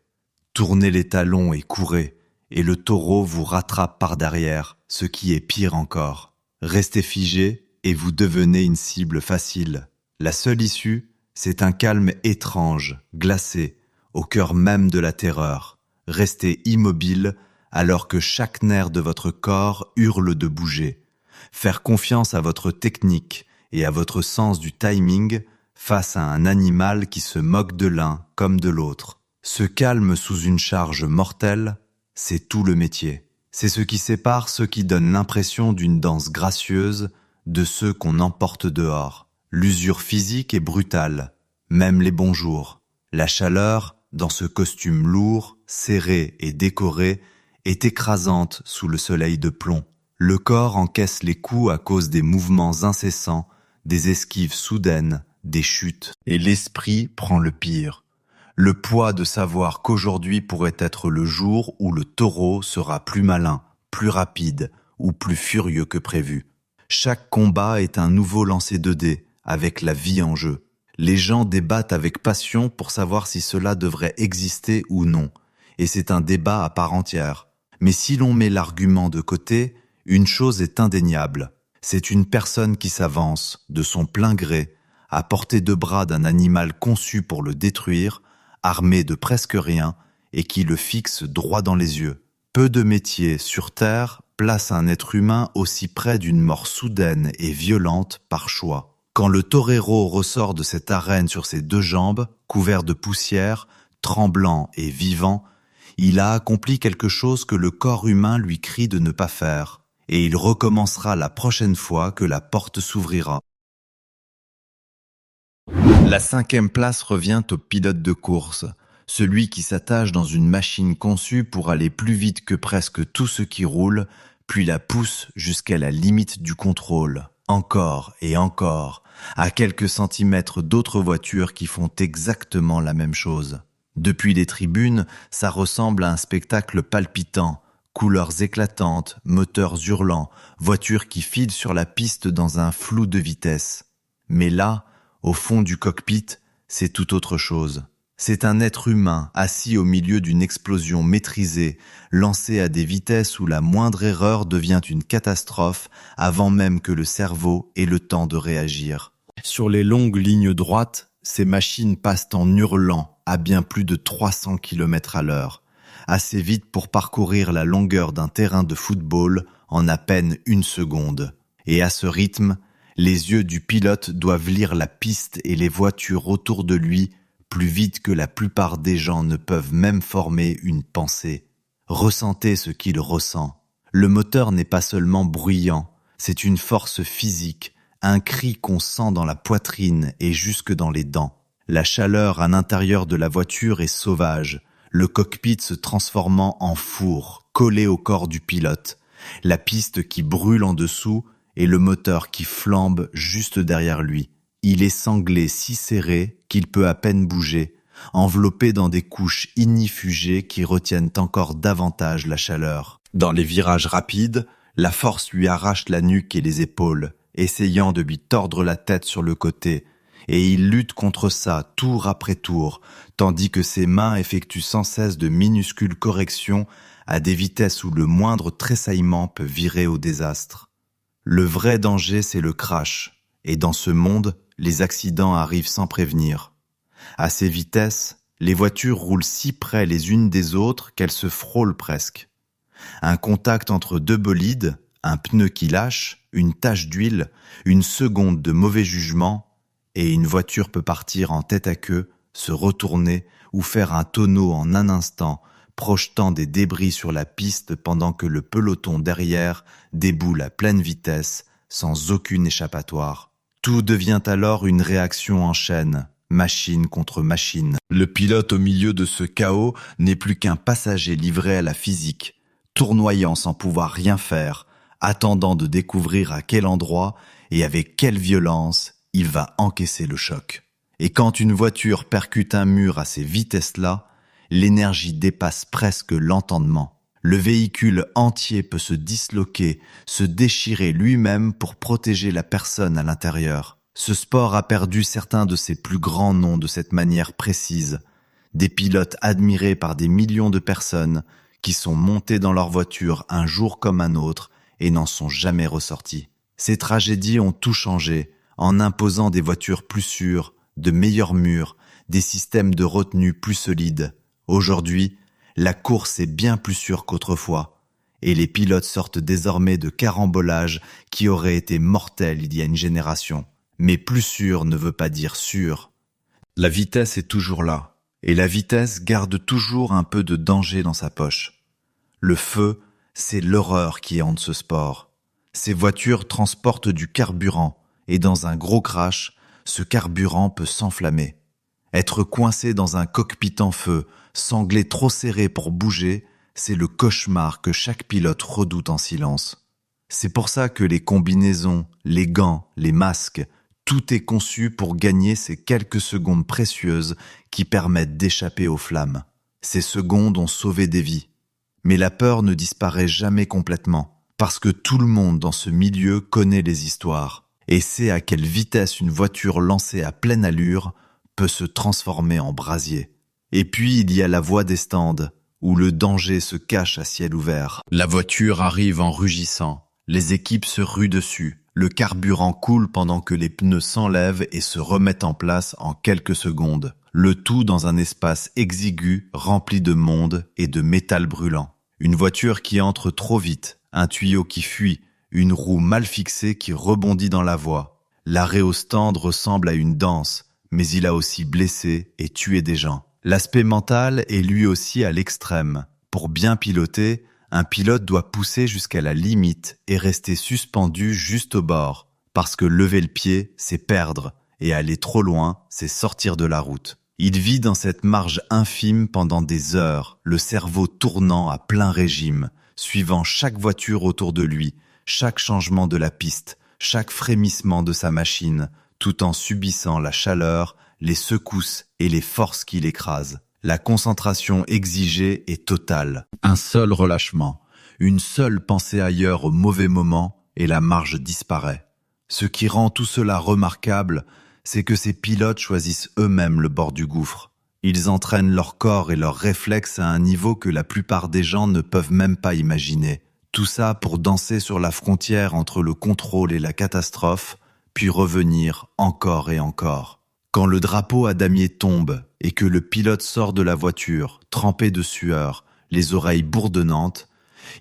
Tournez les talons et courez, et le taureau vous rattrape par derrière, ce qui est pire encore. Restez figé et vous devenez une cible facile. La seule issue, c'est un calme étrange, glacé, au cœur même de la terreur. Restez immobile alors que chaque nerf de votre corps hurle de bouger. Faire confiance à votre technique et à votre sens du timing face à un animal qui se moque de l'un comme de l'autre. Ce calme sous une charge mortelle, c'est tout le métier. C'est ce qui sépare ceux qui donnent l'impression d'une danse gracieuse de ceux qu'on emporte dehors. L'usure physique est brutale, même les bons jours. La chaleur, dans ce costume lourd, serré et décoré, est écrasante sous le soleil de plomb. Le corps encaisse les coups à cause des mouvements incessants, des esquives soudaines, des chutes. Et l'esprit prend le pire. Le poids de savoir qu'aujourd'hui pourrait être le jour où le taureau sera plus malin, plus rapide ou plus furieux que prévu. Chaque combat est un nouveau lancer de dés, avec la vie en jeu. Les gens débattent avec passion pour savoir si cela devrait exister ou non, et c'est un débat à part entière. Mais si l'on met l'argument de côté, une chose est indéniable. C'est une personne qui s'avance, de son plein gré, à portée de bras d'un animal conçu pour le détruire, armé de presque rien, et qui le fixe droit dans les yeux. Peu de métiers sur Terre placent un être humain aussi près d'une mort soudaine et violente par choix. Quand le torero ressort de cette arène sur ses deux jambes, couvert de poussière, tremblant et vivant, il a accompli quelque chose que le corps humain lui crie de ne pas faire, et il recommencera la prochaine fois que la porte s'ouvrira. La 5e place revient au pilote de course, celui qui s'attache dans une machine conçue pour aller plus vite que presque tout ce qui roule, puis la pousse jusqu'à la limite du contrôle, encore et encore, à quelques centimètres d'autres voitures qui font exactement la même chose. Depuis les tribunes, ça ressemble à un spectacle palpitant, couleurs éclatantes, moteurs hurlants, voitures qui filent sur la piste dans un flou de vitesse. Mais là, au fond du cockpit, c'est tout autre chose. C'est un être humain assis au milieu d'une explosion maîtrisée, lancé à des vitesses où la moindre erreur devient une catastrophe avant même que le cerveau ait le temps de réagir. Sur les longues lignes droites, ces machines passent en hurlant à bien plus de 300 km à l'heure, assez vite pour parcourir la longueur d'un terrain de football en à peine 1 seconde. Et à ce rythme, les yeux du pilote doivent lire la piste et les voitures autour de lui plus vite que la plupart des gens ne peuvent même former une pensée. Ressentez ce qu'il ressent. Le moteur n'est pas seulement bruyant, c'est une force physique, un cri qu'on sent dans la poitrine et jusque dans les dents. La chaleur à l'intérieur de la voiture est sauvage, le cockpit se transformant en four, collé au corps du pilote, la piste qui brûle en dessous et le moteur qui flambe juste derrière lui. Il est sanglé si serré qu'il peut à peine bouger, enveloppé dans des couches ignifugées qui retiennent encore davantage la chaleur. Dans les virages rapides, la force lui arrache la nuque et les épaules, essayant de lui tordre la tête sur le côté, et il lutte contre ça tour après tour, tandis que ses mains effectuent sans cesse de minuscules corrections à des vitesses où le moindre tressaillement peut virer au désastre. Le vrai danger, c'est le crash, et dans ce monde, les accidents arrivent sans prévenir. À ces vitesses, les voitures roulent si près les unes des autres qu'elles se frôlent presque. Un contact entre deux bolides, un pneu qui lâche, une tache d'huile, une seconde de mauvais jugement, et une voiture peut partir en tête à queue, se retourner ou faire un tonneau en un instant, projetant des débris sur la piste pendant que le peloton derrière déboule à pleine vitesse, sans aucune échappatoire. Tout devient alors une réaction en chaîne, machine contre machine. Le pilote au milieu de ce chaos n'est plus qu'un passager livré à la physique, tournoyant sans pouvoir rien faire, attendant de découvrir à quel endroit et avec quelle violence il va encaisser le choc. Et quand une voiture percute un mur à ces vitesses-là, l'énergie dépasse presque l'entendement. Le véhicule entier peut se disloquer, se déchirer lui-même pour protéger la personne à l'intérieur. Ce sport a perdu certains de ses plus grands noms de cette manière précise. Des pilotes admirés par des millions de personnes qui sont montés dans leur voiture un jour comme un autre et n'en sont jamais ressortis. Ces tragédies ont tout changé en imposant des voitures plus sûres, de meilleurs murs, des systèmes de retenue plus solides. Aujourd'hui, la course est bien plus sûre qu'autrefois, et les pilotes sortent désormais de carambolages qui auraient été mortels il y a une génération. Mais plus sûr ne veut pas dire sûr. La vitesse est toujours là, et la vitesse garde toujours un peu de danger dans sa poche. Le feu, c'est l'horreur qui hante ce sport. Ces voitures transportent du carburant, et dans un gros crash, ce carburant peut s'enflammer. Être coincé dans un cockpit en feu, sanglé trop serré pour bouger, c'est le cauchemar que chaque pilote redoute en silence. C'est pour ça que les combinaisons, les gants, les masques, tout est conçu pour gagner ces quelques secondes précieuses qui permettent d'échapper aux flammes. Ces secondes ont sauvé des vies. Mais la peur ne disparaît jamais complètement, parce que tout le monde dans ce milieu connaît les histoires, et sait à quelle vitesse une voiture lancée à pleine allure peut se transformer en brasier. Et puis il y a la voie des stands, où le danger se cache à ciel ouvert. La voiture arrive en rugissant. Les équipes se ruent dessus. Le carburant coule pendant que les pneus s'enlèvent et se remettent en place en quelques secondes. Le tout dans un espace exigu rempli de monde et de métal brûlant. Une voiture qui entre trop vite, un tuyau qui fuit, une roue mal fixée qui rebondit dans la voie. L'arrêt au stand ressemble à une danse, mais il a aussi blessé et tué des gens. L'aspect mental est lui aussi à l'extrême. Pour bien piloter, un pilote doit pousser jusqu'à la limite et rester suspendu juste au bord, parce que lever le pied, c'est perdre, et aller trop loin, c'est sortir de la route. Il vit dans cette marge infime pendant des heures, le cerveau tournant à plein régime, suivant chaque voiture autour de lui, chaque changement de la piste, chaque frémissement de sa machine, tout en subissant la chaleur, les secousses et les forces qui l'écrasent. La concentration exigée est totale. Un seul relâchement, une seule pensée ailleurs au mauvais moment et la marge disparaît. Ce qui rend tout cela remarquable, c'est que ces pilotes choisissent eux-mêmes le bord du gouffre. Ils entraînent leur corps et leurs réflexes à un niveau que la plupart des gens ne peuvent même pas imaginer. Tout ça pour danser sur la frontière entre le contrôle et la catastrophe, puis revenir encore et encore. Quand le drapeau à damier tombe et que le pilote sort de la voiture, trempé de sueur, les oreilles bourdonnantes,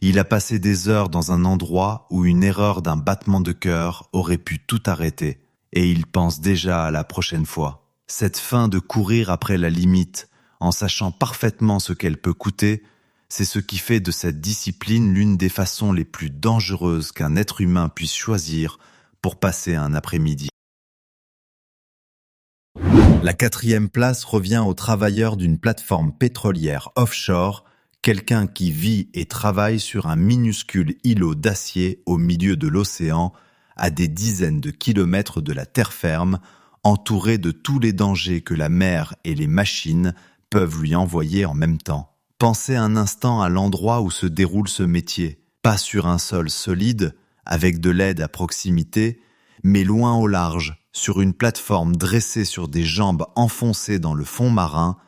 il a passé des heures dans un endroit où une erreur d'un battement de cœur aurait pu tout arrêter, et il pense déjà à la prochaine fois. Cette fin de courir après la limite, en sachant parfaitement ce qu'elle peut coûter, c'est ce qui fait de cette discipline l'une des façons les plus dangereuses qu'un être humain puisse choisir pour passer un après-midi. La 4e place revient aux travailleurs d'une plateforme pétrolière offshore, quelqu'un qui vit et travaille sur un minuscule îlot d'acier au milieu de l'océan, à des dizaines de kilomètres de la terre ferme, entouré de tous les dangers que la mer et les machines peuvent lui envoyer en même temps. Pensez un instant à l'endroit où se déroule ce métier, pas sur un sol solide, avec de l'aide à proximité, mais loin au large, sur une plateforme dressée sur des jambes enfoncées dans le fond marin,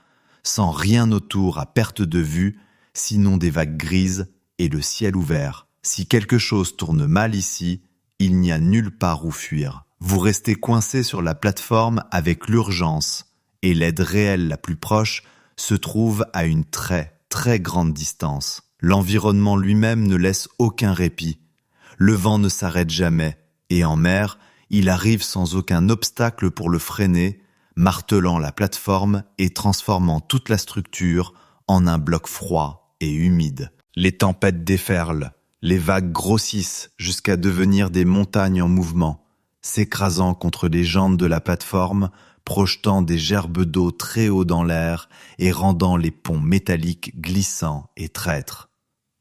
sans rien autour à perte de vue, sinon des vagues grises et le ciel ouvert. Si quelque chose tourne mal ici, il n'y a nulle part où fuir. Vous restez coincé sur la plateforme avec l'urgence, et l'aide réelle la plus proche se trouve à une très grande distance. L'environnement lui-même ne laisse aucun répit. Le vent ne s'arrête jamais, et en mer, il arrive sans aucun obstacle pour le freiner, martelant la plateforme et transformant toute la structure en un bloc froid et humide. Les tempêtes déferlent, les vagues grossissent jusqu'à devenir des montagnes en mouvement, s'écrasant contre les jantes de la plateforme, projetant des gerbes d'eau très haut dans l'air et rendant les ponts métalliques glissants et traîtres.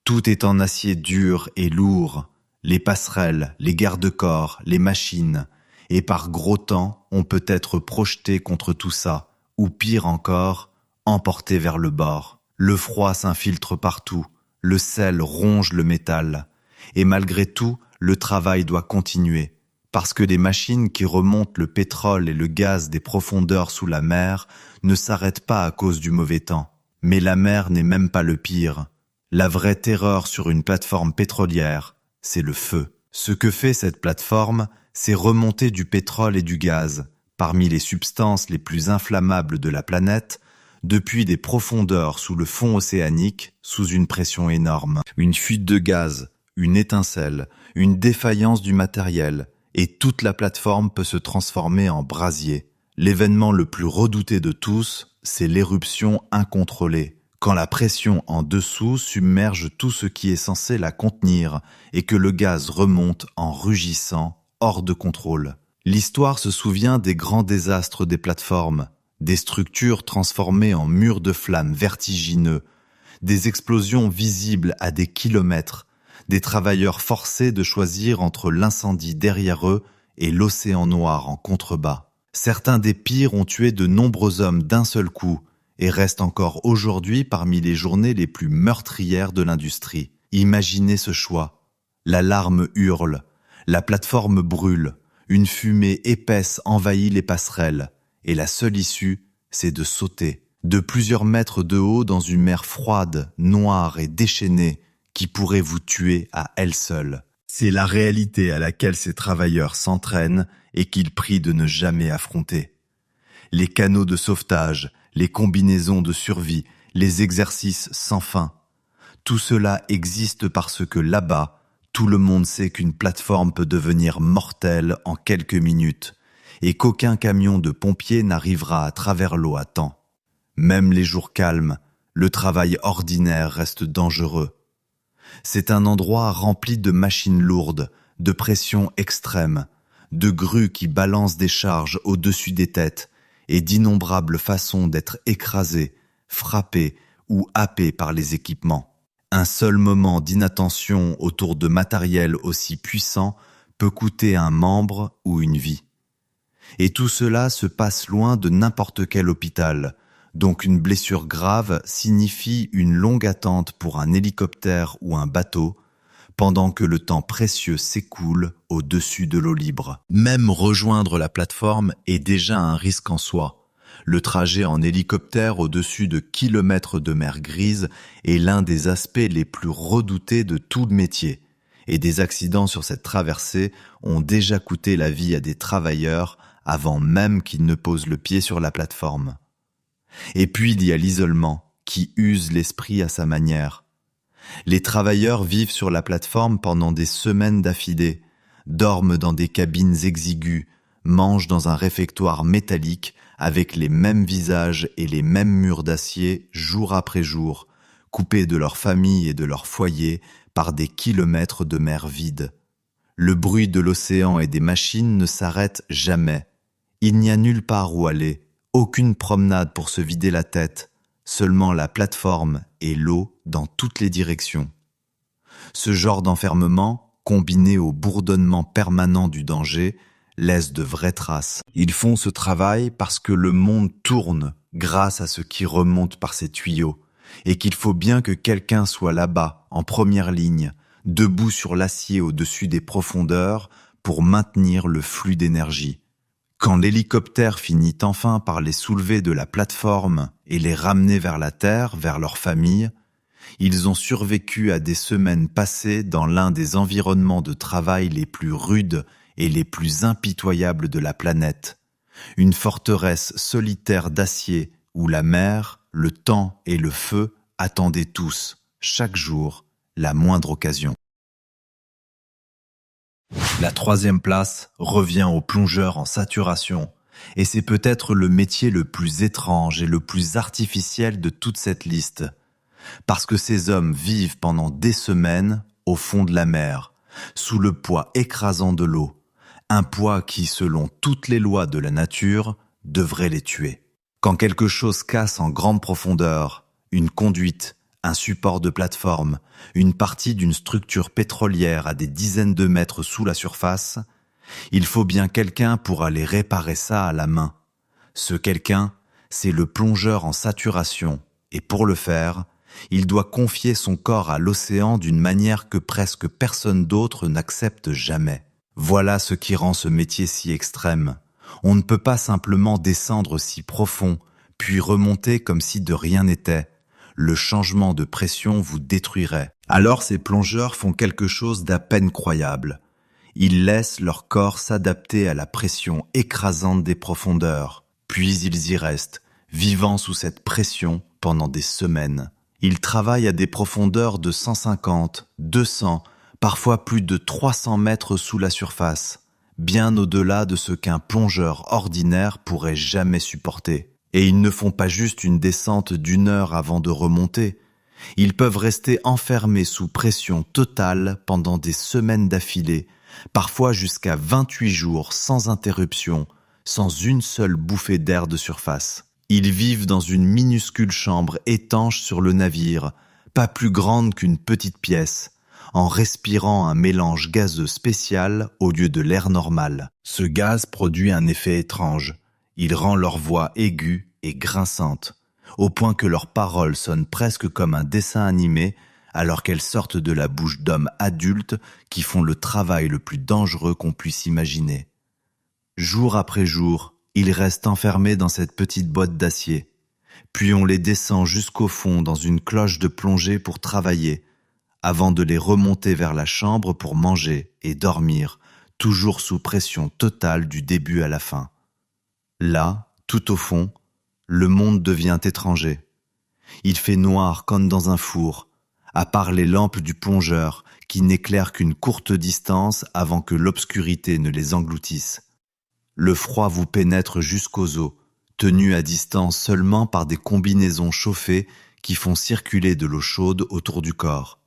Tout est en acier dur et lourd, les passerelles, les garde-corps, les machines, et par gros temps, on peut être projeté contre tout ça, ou pire encore, emporté vers le bord. Le froid s'infiltre partout, le sel ronge le métal, et malgré tout, le travail doit continuer, parce que les machines qui remontent le pétrole et le gaz des profondeurs sous la mer ne s'arrêtent pas à cause du mauvais temps. Mais la mer n'est même pas le pire. La vraie terreur sur une plateforme pétrolière, c'est le feu. Ce que fait cette plateforme, c'est remonter du pétrole et du gaz, parmi les substances les plus inflammables de la planète, depuis des profondeurs sous le fond océanique, sous une pression énorme. Une fuite de gaz, une étincelle, une défaillance du matériel, et toute la plateforme peut se transformer en brasier. L'événement le plus redouté de tous, c'est l'éruption incontrôlée, quand la pression en dessous submerge tout ce qui est censé la contenir et que le gaz remonte en rugissant, hors de contrôle. L'histoire se souvient des grands désastres des plateformes, des structures transformées en murs de flammes vertigineux, des explosions visibles à des kilomètres, des travailleurs forcés de choisir entre l'incendie derrière eux et l'océan noir en contrebas. Certains des pires ont tué de nombreux hommes d'un seul coup et restent encore aujourd'hui parmi les journées les plus meurtrières de l'industrie. Imaginez ce choix. La larme hurle, la plateforme brûle, une fumée épaisse envahit les passerelles, et la seule issue, c'est de sauter, de plusieurs mètres de haut dans une mer froide, noire et déchaînée, qui pourrait vous tuer à elle seule. C'est la réalité à laquelle ces travailleurs s'entraînent et qu'ils prient de ne jamais affronter. Les canaux de sauvetage, les combinaisons de survie, les exercices sans fin. Tout cela existe parce que là-bas, tout le monde sait qu'une plateforme peut devenir mortelle en quelques minutes et qu'aucun camion de pompiers n'arrivera à travers l'eau à temps. Même les jours calmes, le travail ordinaire reste dangereux. C'est un endroit rempli de machines lourdes, de pression extrême, de grues qui balancent des charges au-dessus des têtes et d'innombrables façons d'être écrasés, frappés ou happés par les équipements. Un seul moment d'inattention autour de matériel aussi puissant peut coûter un membre ou une vie. Et tout cela se passe loin de n'importe quel hôpital, donc une blessure grave signifie une longue attente pour un hélicoptère ou un bateau, pendant que le temps précieux s'écoule au-dessus de l'eau libre. Même rejoindre la plateforme est déjà un risque en soi. Le trajet en hélicoptère au-dessus de kilomètres de mer grise est l'un des aspects les plus redoutés de tout le métier, et des accidents sur cette traversée ont déjà coûté la vie à des travailleurs avant même qu'ils ne posent le pied sur la plateforme. Et puis il y a l'isolement, qui use l'esprit à sa manière. Les travailleurs vivent sur la plateforme pendant des semaines d'affilée, dorment dans des cabines exiguës, mangent dans un réfectoire métallique avec les mêmes visages et les mêmes murs d'acier jour après jour, coupés de leur famille et de leur foyer par des kilomètres de mer vide. Le bruit de l'océan et des machines ne s'arrête jamais. Il n'y a nulle part où aller. Aucune promenade pour se vider la tête, seulement la plateforme et l'eau dans toutes les directions. Ce genre d'enfermement, combiné au bourdonnement permanent du danger, laisse de vraies traces. Ils font ce travail parce que le monde tourne grâce à ce qui remonte par ces tuyaux, et qu'il faut bien que quelqu'un soit là-bas, en première ligne, debout sur l'acier au-dessus des profondeurs pour maintenir le flux d'énergie. Quand l'hélicoptère finit enfin par les soulever de la plateforme et les ramener vers la terre, vers leur famille, ils ont survécu à des semaines passées dans l'un des environnements de travail les plus rudes et les plus impitoyables de la planète. Une forteresse solitaire d'acier où la mer, le temps et le feu attendaient tous, chaque jour, la moindre occasion. La troisième place revient aux plongeurs en saturation, et c'est peut-être le métier le plus étrange et le plus artificiel de toute cette liste, parce que ces hommes vivent pendant des semaines au fond de la mer, sous le poids écrasant de l'eau, un poids qui, selon toutes les lois de la nature, devrait les tuer. Quand quelque chose casse en grande profondeur, une conduite, un support de plateforme, une partie d'une structure pétrolière à des dizaines de mètres sous la surface, il faut bien quelqu'un pour aller réparer ça à la main. Ce quelqu'un, c'est le plongeur en saturation, et pour le faire, il doit confier son corps à l'océan d'une manière que presque personne d'autre n'accepte jamais. Voilà ce qui rend ce métier si extrême. On ne peut pas simplement descendre si profond, puis remonter comme si de rien n'était. Le changement de pression vous détruirait. Alors ces plongeurs font quelque chose d'à peine croyable. Ils laissent leur corps s'adapter à la pression écrasante des profondeurs, puis ils y restent, vivant sous cette pression pendant des semaines. Ils travaillent à des profondeurs de 150, 200, parfois plus de 300 mètres sous la surface, bien au-delà de ce qu'un plongeur ordinaire pourrait jamais supporter. Et ils ne font pas juste une descente d'1 heure avant de remonter. Ils peuvent rester enfermés sous pression totale pendant des semaines d'affilée, parfois jusqu'à 28 jours sans interruption, sans une seule bouffée d'air de surface. Ils vivent dans une minuscule chambre étanche sur le navire, pas plus grande qu'une petite pièce, en respirant un mélange gazeux spécial au lieu de l'air normal. Ce gaz produit un effet étrange. Il rend leur voix aiguë et grinçante, au point que leurs paroles sonnent presque comme un dessin animé, alors qu'elles sortent de la bouche d'hommes adultes qui font le travail le plus dangereux qu'on puisse imaginer. Jour après jour, ils restent enfermés dans cette petite boîte d'acier, puis on les descend jusqu'au fond dans une cloche de plongée pour travailler, avant de les remonter vers la chambre pour manger et dormir, toujours sous pression totale du début à la fin. Là, tout au fond, le monde devient étranger. Il fait noir comme dans un four, à part les lampes du plongeur qui n'éclairent qu'une courte distance avant que l'obscurité ne les engloutisse. Le froid vous pénètre jusqu'aux os, tenu à distance seulement par des combinaisons chauffées qui font circuler de l'eau chaude autour du corps.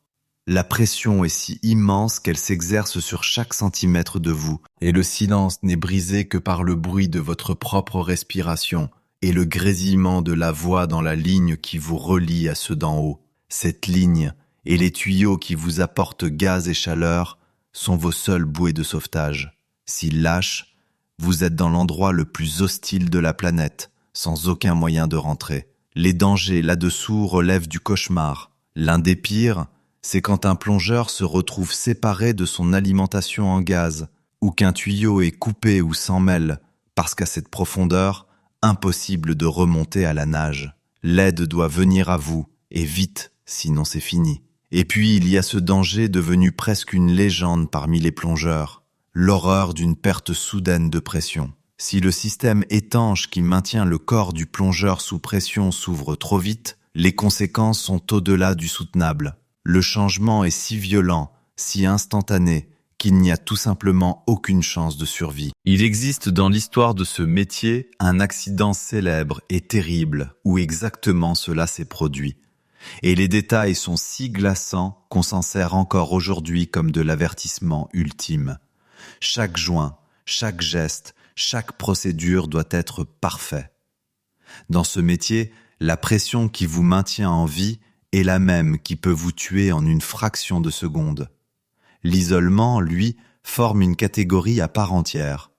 La pression est si immense qu'elle s'exerce sur chaque centimètre de vous, et le silence n'est brisé que par le bruit de votre propre respiration et le grésillement de la voix dans la ligne qui vous relie à ceux d'en haut. Cette ligne et les tuyaux qui vous apportent gaz et chaleur sont vos seules bouées de sauvetage. S'ils lâchent, vous êtes dans l'endroit le plus hostile de la planète, sans aucun moyen de rentrer. Les dangers là-dessous relèvent du cauchemar. L'un des pires, c'est quand un plongeur se retrouve séparé de son alimentation en gaz, ou qu'un tuyau est coupé ou s'en mêle, parce qu'à cette profondeur, impossible de remonter à la nage. L'aide doit venir à vous, et vite, sinon c'est fini. Et puis il y a ce danger devenu presque une légende parmi les plongeurs, l'horreur d'une perte soudaine de pression. Si le système étanche qui maintient le corps du plongeur sous pression s'ouvre trop vite, les conséquences sont au-delà du soutenable. Le changement est si violent, si instantané, qu'il n'y a tout simplement aucune chance de survie. Il existe dans l'histoire de ce métier un accident célèbre et terrible où exactement cela s'est produit. Et les détails sont si glaçants qu'on s'en sert encore aujourd'hui comme de l'avertissement ultime. Chaque joint, chaque geste, chaque procédure doit être parfait. Dans ce métier, la pression qui vous maintient en vie est la même qui peut vous tuer en une fraction de seconde. L'isolement, lui, forme une catégorie à part entière.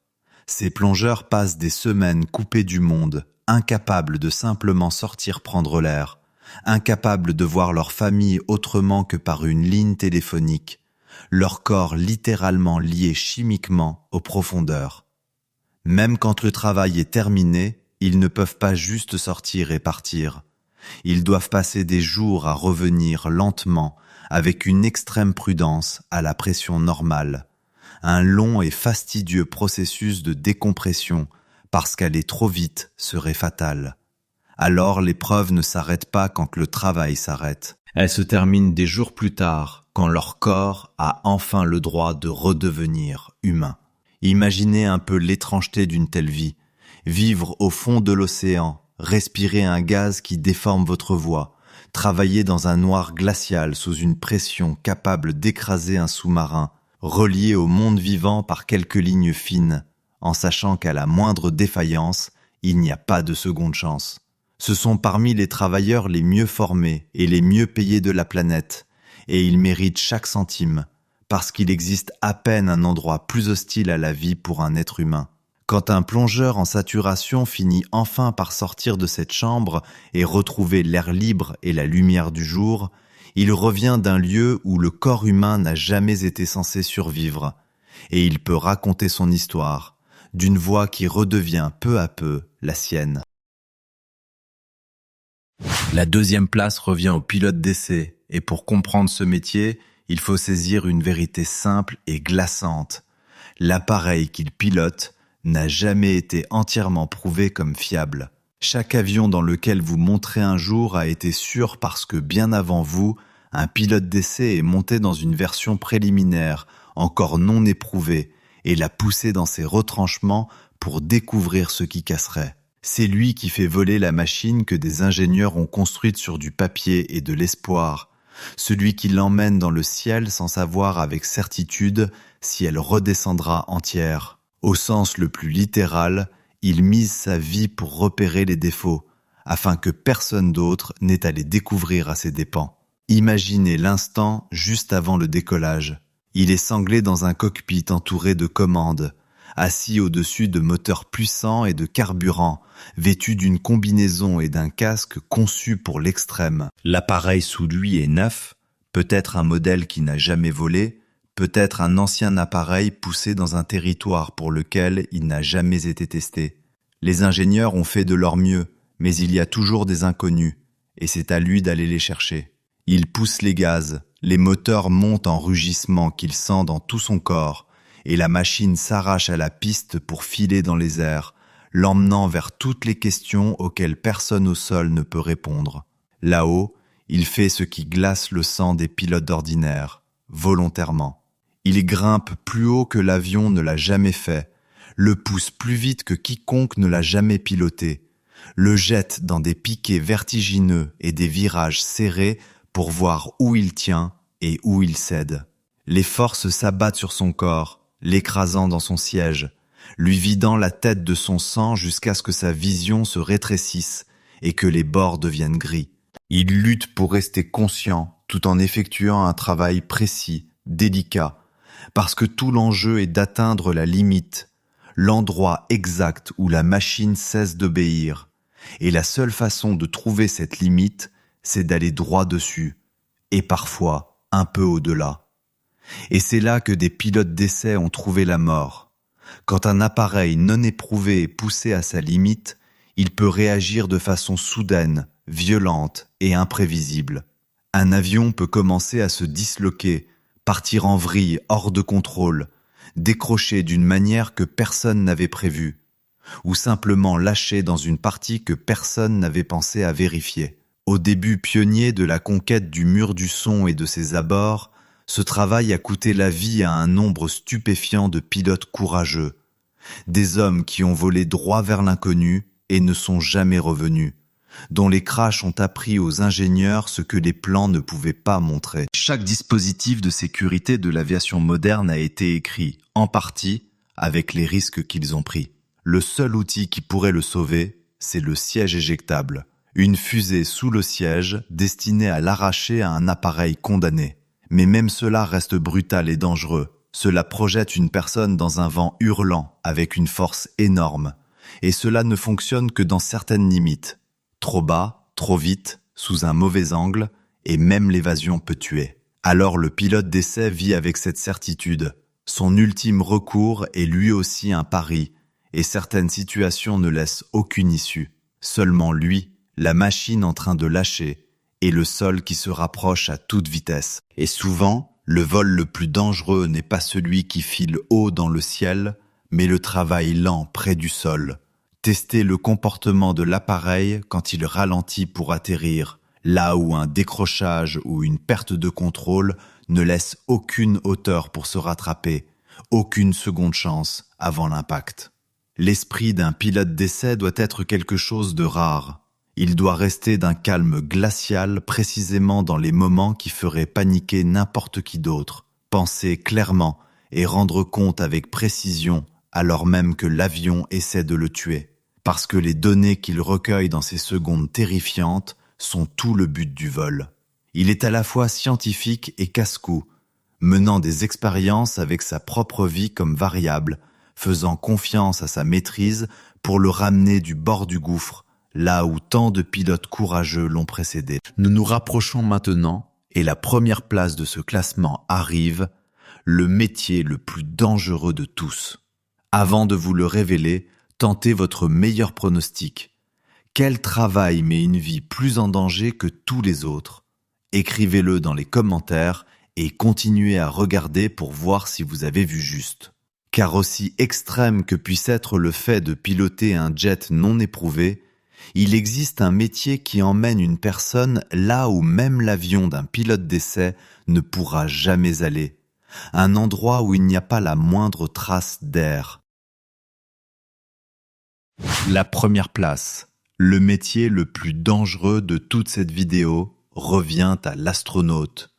Ces plongeurs passent des semaines coupés du monde, incapables de simplement sortir prendre l'air, incapables de voir leur famille autrement que par une ligne téléphonique, leur corps littéralement lié chimiquement aux profondeurs. Même quand le travail est terminé, ils ne peuvent pas juste sortir et partir. Ils doivent passer des jours à revenir lentement, avec une extrême prudence, à la pression normale. Un long et fastidieux processus de décompression, parce qu'aller trop vite serait fatal. Alors l'épreuve ne s'arrête pas quand le travail s'arrête. Elle se termine des jours plus tard, quand leur corps a enfin le droit de redevenir humain. Imaginez un peu l'étrangeté d'une telle vie. Vivre au fond de l'océan, respirer un gaz qui déforme votre voix, travailler dans un noir glacial sous une pression capable d'écraser un sous-marin, relié au monde vivant par quelques lignes fines, en sachant qu'à la moindre défaillance, il n'y a pas de seconde chance. Ce sont parmi les travailleurs les mieux formés et les mieux payés de la planète, et ils méritent chaque centime, parce qu'il existe à peine un endroit plus hostile à la vie pour un être humain. Quand un plongeur en saturation finit enfin par sortir de cette chambre et retrouver l'air libre et la lumière du jour, il revient d'un lieu où le corps humain n'a jamais été censé survivre, et il peut raconter son histoire, d'une voix qui redevient peu à peu la sienne. La deuxième place revient au pilote d'essai, et pour comprendre ce métier, il faut saisir une vérité simple et glaçante. L'appareil qu'il pilote n'a jamais été entièrement prouvé comme fiable. Chaque avion dans lequel vous monterez un jour a été sûr parce que bien avant vous, un pilote d'essai est monté dans une version préliminaire, encore non éprouvée, et l'a poussé dans ses retranchements pour découvrir ce qui casserait. C'est lui qui fait voler la machine que des ingénieurs ont construite sur du papier et de l'espoir, celui qui l'emmène dans le ciel sans savoir avec certitude si elle redescendra entière. Au sens le plus littéral, il mise sa vie pour repérer les défauts, afin que personne d'autre n'ait à les découvrir à ses dépens. Imaginez l'instant juste avant le décollage. Il est sanglé dans un cockpit entouré de commandes, assis au-dessus de moteurs puissants et de carburant, vêtu d'une combinaison et d'un casque conçus pour l'extrême. L'appareil sous lui est neuf, peut-être un modèle qui n'a jamais volé, peut-être un ancien appareil poussé dans un territoire pour lequel il n'a jamais été testé. Les ingénieurs ont fait de leur mieux, mais il y a toujours des inconnus, et c'est à lui d'aller les chercher. Il pousse les gaz, les moteurs montent en rugissement qu'il sent dans tout son corps, et la machine s'arrache à la piste pour filer dans les airs, l'emmenant vers toutes les questions auxquelles personne au sol ne peut répondre. Là-haut, il fait ce qui glace le sang des pilotes ordinaires, volontairement. Il grimpe plus haut que l'avion ne l'a jamais fait, le pousse plus vite que quiconque ne l'a jamais piloté, le jette dans des piquets vertigineux et des virages serrés pour voir où il tient et où il cède. Les forces s'abattent sur son corps, l'écrasant dans son siège, lui vidant la tête de son sang jusqu'à ce que sa vision se rétrécisse et que les bords deviennent gris. Il lutte pour rester conscient tout en effectuant un travail précis, délicat, parce que tout l'enjeu est d'atteindre la limite, l'endroit exact où la machine cesse d'obéir. Et la seule façon de trouver cette limite, c'est d'aller droit dessus, et parfois un peu au-delà. Et c'est là que des pilotes d'essai ont trouvé la mort. Quand un appareil non éprouvé est poussé à sa limite, il peut réagir de façon soudaine, violente et imprévisible. Un avion peut commencer à se disloquer, partir en vrille hors de contrôle, décrocher d'une manière que personne n'avait prévue, ou simplement lâcher dans une partie que personne n'avait pensé à vérifier. Au début pionnier de la conquête du mur du son et de ses abords, ce travail a coûté la vie à un nombre stupéfiant de pilotes courageux, des hommes qui ont volé droit vers l'inconnu et ne sont jamais revenus, dont les crashs ont appris aux ingénieurs ce que les plans ne pouvaient pas montrer. Chaque dispositif de sécurité de l'aviation moderne a été écrit, en partie, avec les risques qu'ils ont pris. Le seul outil qui pourrait le sauver, c'est le siège éjectable, une fusée sous le siège destinée à l'arracher à un appareil condamné. Mais même cela reste brutal et dangereux. Cela projette une personne dans un vent hurlant avec une force énorme. Et cela ne fonctionne que dans certaines limites. Trop bas, trop vite, sous un mauvais angle, et même l'évasion peut tuer. Alors le pilote d'essai vit avec cette certitude. Son ultime recours est lui aussi un pari, et certaines situations ne laissent aucune issue. Seulement lui, la machine en train de lâcher, et le sol qui se rapproche à toute vitesse. Et souvent, le vol le plus dangereux n'est pas celui qui file haut dans le ciel, mais le travail lent près du sol. Tester le comportement de l'appareil quand il ralentit pour atterrir, là où un décrochage ou une perte de contrôle ne laisse aucune hauteur pour se rattraper, aucune seconde chance avant l'impact. L'esprit d'un pilote d'essai doit être quelque chose de rare. Il doit rester d'un calme glacial précisément dans les moments qui feraient paniquer n'importe qui d'autre, penser clairement et rendre compte avec précision alors même que l'avion essaie de le tuer. Parce que les données qu'il recueille dans ces secondes terrifiantes sont tout le but du vol. Il est à la fois scientifique et casse-cou, menant des expériences avec sa propre vie comme variable, faisant confiance à sa maîtrise pour le ramener du bord du gouffre, là où tant de pilotes courageux l'ont précédé. Nous nous rapprochons maintenant, et la première place de ce classement arrive, le métier le plus dangereux de tous. Avant de vous le révéler, tentez votre meilleur pronostic. Quel travail met une vie plus en danger que tous les autres? Écrivez-le dans les commentaires et continuez à regarder pour voir si vous avez vu juste. Car aussi extrême que puisse être le fait de piloter un jet non éprouvé, il existe un métier qui emmène une personne là où même l'avion d'un pilote d'essai ne pourra jamais aller. Un endroit où il n'y a pas la moindre trace d'air. La première place, le métier le plus dangereux de toute cette vidéo, revient à l'astronaute.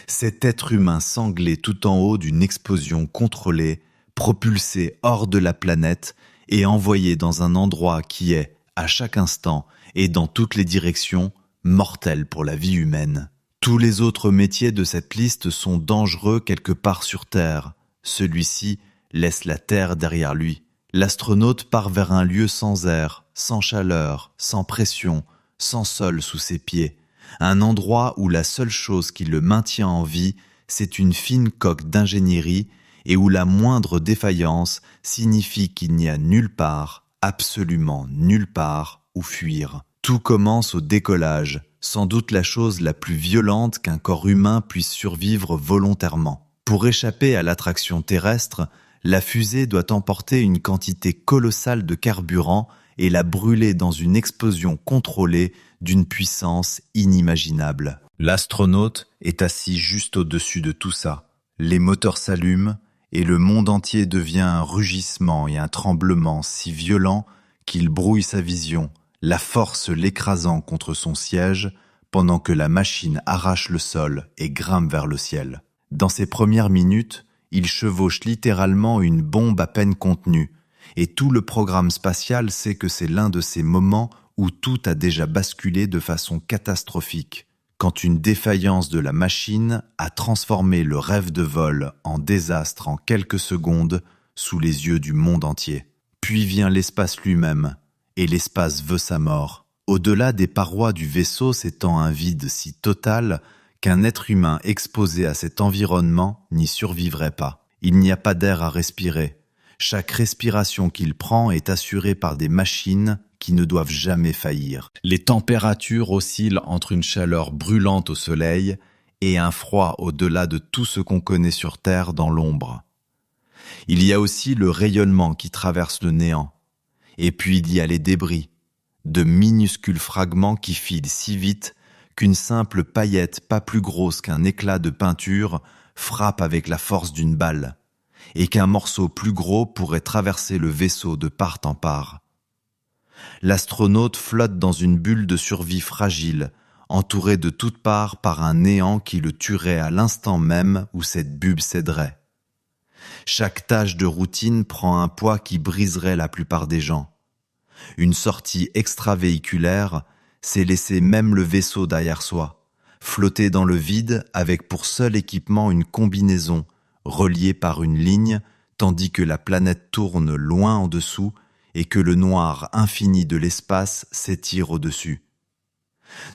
Cet être humain sanglé tout en haut d'une explosion contrôlée, propulsé hors de la planète et envoyé dans un endroit qui est, à chaque instant et dans toutes les directions, mortel pour la vie humaine. Tous les autres métiers de cette liste sont dangereux quelque part sur Terre. Celui-ci laisse la Terre derrière lui. L'astronaute part vers un lieu sans air, sans chaleur, sans pression, sans sol sous ses pieds. Un endroit où la seule chose qui le maintient en vie, c'est une fine coque d'ingénierie et où la moindre défaillance signifie qu'il n'y a nulle part, absolument nulle part, où fuir. Tout commence au décollage, sans doute la chose la plus violente qu'un corps humain puisse survivre volontairement. Pour échapper à l'attraction terrestre, la fusée doit emporter une quantité colossale de carburant et la brûler dans une explosion contrôlée d'une puissance inimaginable. L'astronaute est assis juste au-dessus de tout ça. Les moteurs s'allument et le monde entier devient un rugissement et un tremblement si violent qu'il brouille sa vision, la force l'écrasant contre son siège pendant que la machine arrache le sol et grimpe vers le ciel. Dans ses premières minutes, il chevauche littéralement une bombe à peine contenue, et tout le programme spatial sait que c'est l'un de ces moments où tout a déjà basculé de façon catastrophique, quand une défaillance de la machine a transformé le rêve de vol en désastre en quelques secondes sous les yeux du monde entier. Puis vient l'espace lui-même, et l'espace veut sa mort. Au-delà des parois du vaisseau s'étend un vide si total qu'un être humain exposé à cet environnement n'y survivrait pas. Il n'y a pas d'air à respirer. Chaque respiration qu'il prend est assurée par des machines qui ne doivent jamais faillir. Les températures oscillent entre une chaleur brûlante au soleil et un froid au-delà de tout ce qu'on connaît sur Terre dans l'ombre. Il y a aussi le rayonnement qui traverse le néant. Et puis il y a les débris, de minuscules fragments qui filent si vite qu'une simple paillette pas plus grosse qu'un éclat de peinture frappe avec la force d'une balle, et qu'un morceau plus gros pourrait traverser le vaisseau de part en part. L'astronaute flotte dans une bulle de survie fragile, entouré de toutes parts par un néant qui le tuerait à l'instant même où cette bulle céderait. Chaque tâche de routine prend un poids qui briserait la plupart des gens. Une sortie extravéhiculaire, c'est laisser même le vaisseau derrière soi, flotter dans le vide avec pour seul équipement une combinaison, reliée par une ligne, tandis que la planète tourne loin en dessous et que le noir infini de l'espace s'étire au-dessus.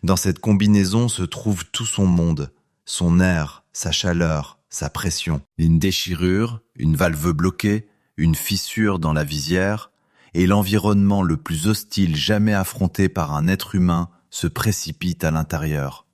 Dans cette combinaison se trouve tout son monde, son air, sa chaleur, sa pression. Une déchirure, une valve bloquée, une fissure dans la visière, et l'environnement le plus hostile jamais affronté par un être humain se précipite à l'intérieur.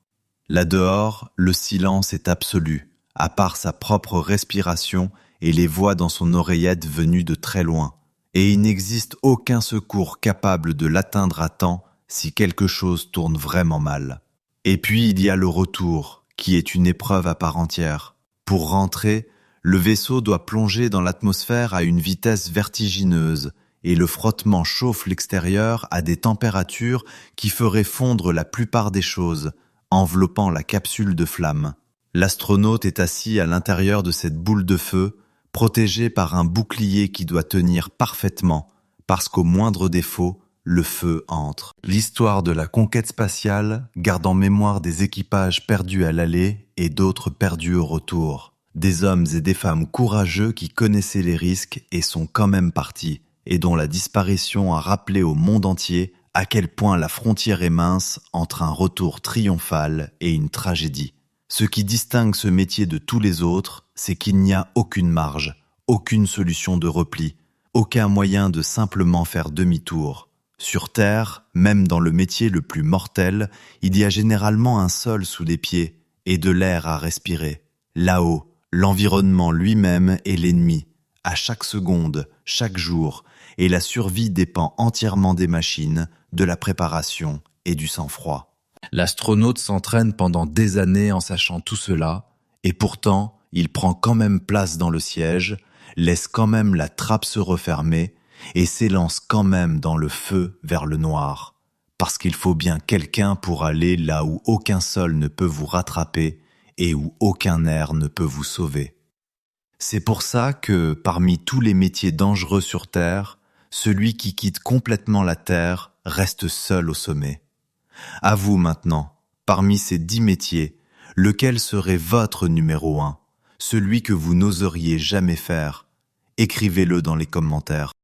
Là dehors, le silence est absolu, à part sa propre respiration et les voix dans son oreillette venues de très loin. Et il n'existe aucun secours capable de l'atteindre à temps si quelque chose tourne vraiment mal. Et puis il y a le retour, qui est une épreuve à part entière. Pour rentrer, le vaisseau doit plonger dans l'atmosphère à une vitesse vertigineuse, et le frottement chauffe l'extérieur à des températures qui feraient fondre la plupart des choses, enveloppant la capsule de flamme. L'astronaute est assis à l'intérieur de cette boule de feu, protégé par un bouclier qui doit tenir parfaitement, parce qu'au moindre défaut, le feu entre. L'histoire de la conquête spatiale garde en mémoire des équipages perdus à l'aller et d'autres perdus au retour. Des hommes et des femmes courageux qui connaissaient les risques et sont quand même partis, et dont la disparition a rappelé au monde entier à quel point la frontière est mince entre un retour triomphal et une tragédie. Ce qui distingue ce métier de tous les autres, c'est qu'il n'y a aucune marge, aucune solution de repli, aucun moyen de simplement faire demi-tour. Sur Terre, même dans le métier le plus mortel, il y a généralement un sol sous les pieds et de l'air à respirer. Là-haut, l'environnement lui-même est l'ennemi, à chaque seconde, chaque jour, et la survie dépend entièrement des machines, de la préparation et du sang-froid. L'astronaute s'entraîne pendant des années en sachant tout cela, et pourtant, il prend quand même place dans le siège, laisse quand même la trappe se refermer, et s'élance quand même dans le feu vers le noir. Parce qu'il faut bien quelqu'un pour aller là où aucun sol ne peut vous rattraper et où aucun air ne peut vous sauver. C'est pour ça que, parmi tous les métiers dangereux sur Terre, celui qui quitte complètement la Terre reste seul au sommet. À vous maintenant, parmi ces 10 métiers, lequel serait votre numéro 1, celui que vous n'oseriez jamais faire? Écrivez-le dans les commentaires.